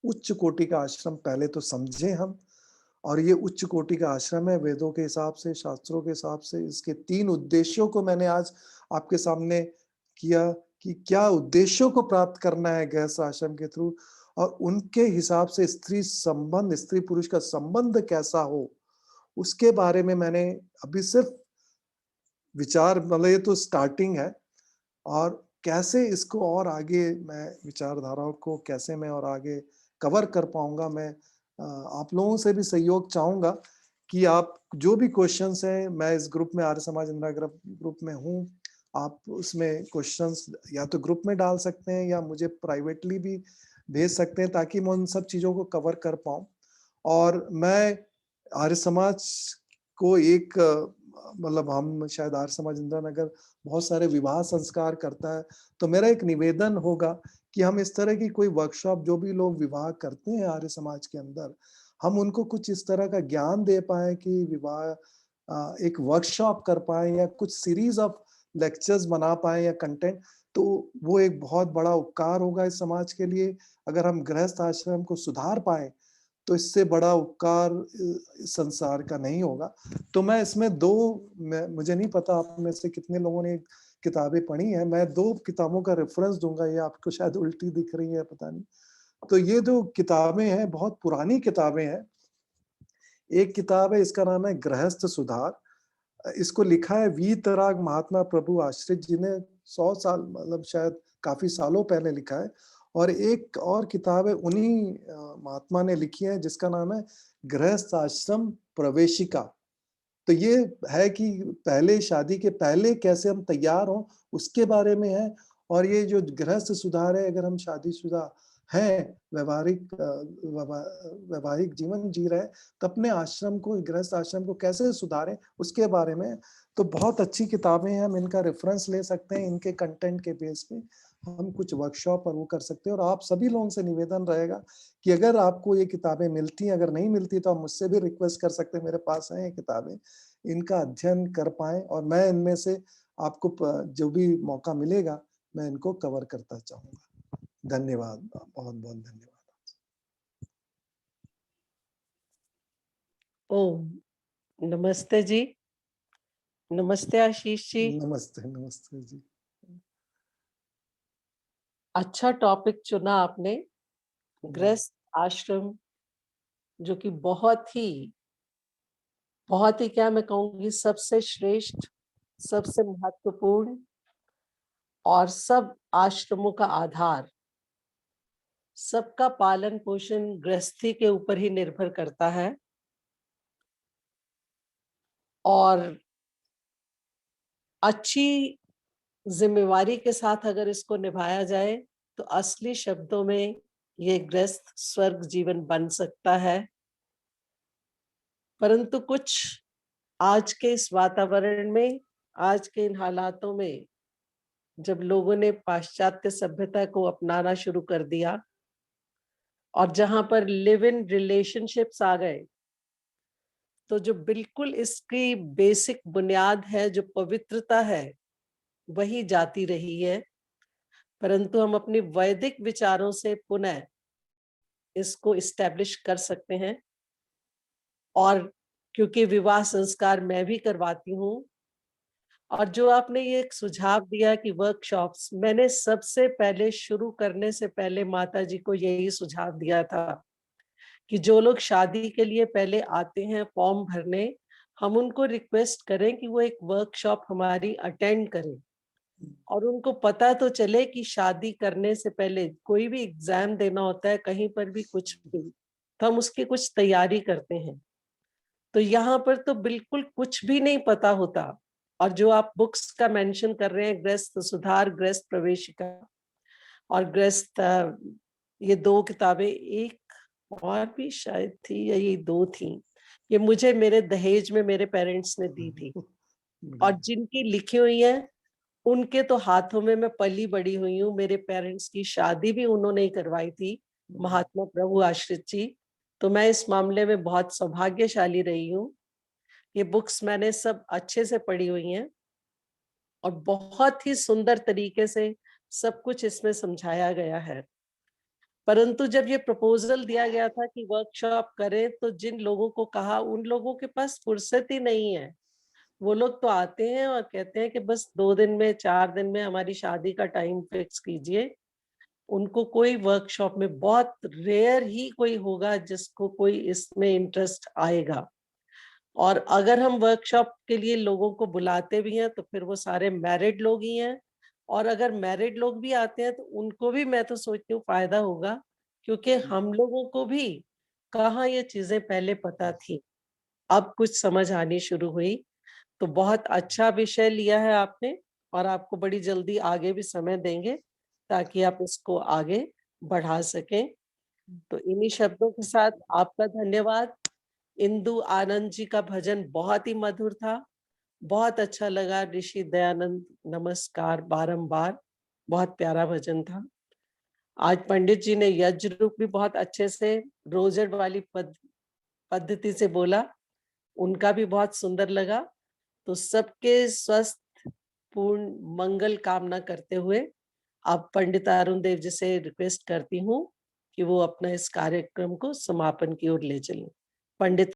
उच्च कोटि का आश्रम पहले तो समझें हम, और ये उच्च कोटि का आश्रम है वेदों के हिसाब से, शास्त्रों के हिसाब से। इसके 3 उद्देश्यों को मैंने आज आपके सामने किया कि क्या उद्देश्यों को प्राप्त करना है गृहस्थ आश्रम के थ्रू, और उनके हिसाब से स्त्री पुरुष का संबंध कैसा हो, उसके बारे में मैंने अभी सिर्फ विचार, मतलब ये तो स्टार्टिंग है, और कैसे इसको और आगे मैं विचारधाराओं को कैसे मैं और आगे कवर कर पाऊंगा, मैं आप लोगों से भी सहयोग चाहूंगा कि आप जो भी क्वेश्चंस हैं, मैं इस ग्रुप में, आर्य समाज इंदिरा ग्रुप में हूँ, आप उसमें क्वेश्चंस या तो ग्रुप में डाल सकते हैं या मुझे प्राइवेटली भी भेज सकते हैं, ताकि मैं उन सब चीजों को कवर कर पाऊं। और मैं आर्य समाज को एक मतलब हम शायद आर्य समाज इंदिरा नगर बहुत सारे विवाह संस्कार करता है, तो मेरा एक निवेदन होगा कि हम इस तरह की कोई वर्कशॉप, जो भी लोग विवाह करते हैं आर्य समाज के अंदर, हम उनको कुछ इस तरह का ज्ञान दे पाए कि विवाह एक वर्कशॉप कर पाए या कुछ सीरीज ऑफ लेक्चर्स बना पाए या कंटेंट, तो वो एक बहुत बड़ा उपकार होगा इस समाज के लिए। अगर हम गृहस्थ आश्रम को सुधार पाए तो इससे बड़ा उपकार इस संसार का नहीं होगा। तो मैं इसमें मुझे नहीं पता आप में से कितने लोगों ने किताबें पढ़ी हैं, मैं 2 किताबों का रेफरेंस दूंगा, ये आपको शायद उल्टी दिख रही है, पता नहीं। तो ये 2 किताबें हैं, बहुत पुरानी किताबें हैं। एक किताब है, इसका नाम है गृहस्थ सुधार। इसको लिखा है वीतराग महात्मा प्रभु आश्रित जी ने, 100 साल मतलब शायद काफी सालों पहले लिखा है। और एक और किताब है उन्हीं महात्मा ने लिखी है, जिसका नाम है गृहस्थ आश्रम प्रवेशिका। तो ये है कि पहले शादी के पहले कैसे हम तैयार हों, उसके बारे में है। और ये जो गृहस्थ सुधार है, अगर हम शादीशुदा हैं, वैवाहिक जीवन जी रहे हैं, तो अपने आश्रम को, गृहस्थ आश्रम को कैसे सुधारें, उसके बारे में। तो बहुत अच्छी किताबें हैं, हम इनका रेफरेंस ले सकते हैं, इनके कंटेंट के बेस पे हम कुछ वर्कशॉप और वो कर सकते हैं। और आप सभी लोगों से निवेदन रहेगा कि अगर आपको ये किताबें मिलती हैं, अगर नहीं मिलती तो आप मुझसे भी रिक्वेस्ट कर सकते हैं, मेरे पास हैं ये किताबें, इनका अध्ययन कर पाएँ, और मैं इनमें से आपको जो भी मौका मिलेगा, मैं इनको कवर करता चाहूँगा। धन्यवाद, बहुत-बहुत धन्यवाद। ओम नमस्ते जी। नमस्ते आशीष जी। नमस्ते, नमस्ते जी। अच्छा टॉपिक चुना आपने, गृहस्थ आश्रम, जो कि बहुत ही क्या मैं कहूंगी, सबसे श्रेष्ठ, सबसे महत्वपूर्ण और सब आश्रमों का आधार। सबका पालन पोषण गृहस्थी के ऊपर ही निर्भर करता है, और अच्छी जिम्मेवारी के साथ अगर इसको निभाया जाए तो असली शब्दों में ये गृहस्थ स्वर्ग जीवन बन सकता है। परंतु कुछ आज के इस वातावरण में, आज के इन हालातों में, जब लोगों ने पाश्चात्य सभ्यता को अपनाना शुरू कर दिया और जहां पर लिव इन रिलेशनशिप्स आ गए, तो जो बिल्कुल इसकी बेसिक बुनियाद है, जो पवित्रता है, वही जाती रही है। परंतु हम अपनी वैदिक विचारों से पुनः इसको इस्टेब्लिश कर सकते हैं। और क्योंकि विवाह संस्कार मैं भी करवाती हूँ, और जो आपने ये एक सुझाव दिया कि वर्कशॉप्स, मैंने सबसे पहले शुरू करने से पहले माता जी को यही सुझाव दिया था कि जो लोग शादी के लिए पहले आते हैं फॉर्म भरने, हम उनको रिक्वेस्ट करें कि वो एक वर्कशॉप हमारी अटेंड करें, और उनको पता तो चले कि शादी करने से पहले कोई भी एग्जाम देना होता है, कहीं पर भी कुछ भी, तो हम उसकी कुछ तैयारी करते हैं। तो यहाँ पर तो बिल्कुल कुछ भी नहीं पता होता। और जो आप बुक्स का मेंशन कर रहे हैं, गृहस्थ सुधार, गृहस्थ प्रवेशिका, और गृहस्थ, ये 2 किताबें, एक और भी शायद थी या ये 2 थी। ये मुझे मेरे दहेज में मेरे पेरेंट्स ने दी थी, और बढ़िया। जिनकी लिखी हुई हैं, उनके तो हाथों में मैं पली-बड़ी हुई हूँ। मेरे पेरेंट्स की शादी भी उन्होंने ही करवाई थी, महात्मा प्रभु आश्रित जी। तो मैं इस मामले में बहुत सौभाग्यशाली रही हूँ। ये बुक्स मैंने सब अच्छे से पढ़ी हुई हैं, और बहुत ही सुंदर तरीके से सब कुछ इसमें समझाया गया है। परंतु जब ये प्रपोज़ल दिया गया था कि वर्कशॉप करें, तो जिन लोगों को कहा, उन लोगों के पास फुर्सत ही नहीं है। वो लोग तो आते हैं और कहते हैं कि बस 2 दिन में, 4 दिन में हमारी शादी का टाइम फिक्स कीजिए। उनको कोई वर्कशॉप में, बहुत रेयर ही कोई होगा जिसको कोई इसमें इंटरेस्ट आएगा। और अगर हम वर्कशॉप के लिए लोगों को बुलाते भी हैं, तो फिर वो सारे मैरिड लोग ही हैं, और अगर मैरिड लोग भी आते हैं, तो उनको भी मैं तो सोचती हूँ फ़ायदा होगा, क्योंकि हम लोगों को भी कहाँ ये चीज़ें पहले पता थी। अब कुछ समझ आनी शुरू हुई। तो बहुत अच्छा विषय लिया है आपने, और आपको बड़ी जल्दी आगे भी समय देंगे, ताकि आप इसको आगे बढ़ा सकें। तो इन्हीं शब्दों के साथ आपका धन्यवाद। इंदु आनंद जी का भजन बहुत ही मधुर था, बहुत अच्छा लगा। ऋषि दयानंद नमस्कार बारंबार, बहुत प्यारा भजन था। आज पंडित जी ने यज्ञ रूप भी बहुत अच्छे से रोजर वाली पद्धति से बोला, उनका भी बहुत सुंदर लगा। तो सबके स्वस्थ पूर्ण मंगल कामना करते हुए अब पंडित अरुण देव जी से रिक्वेस्ट करती हूँ कि वो अपना इस कार्यक्रम को समापन की ओर ले चलें। पंडित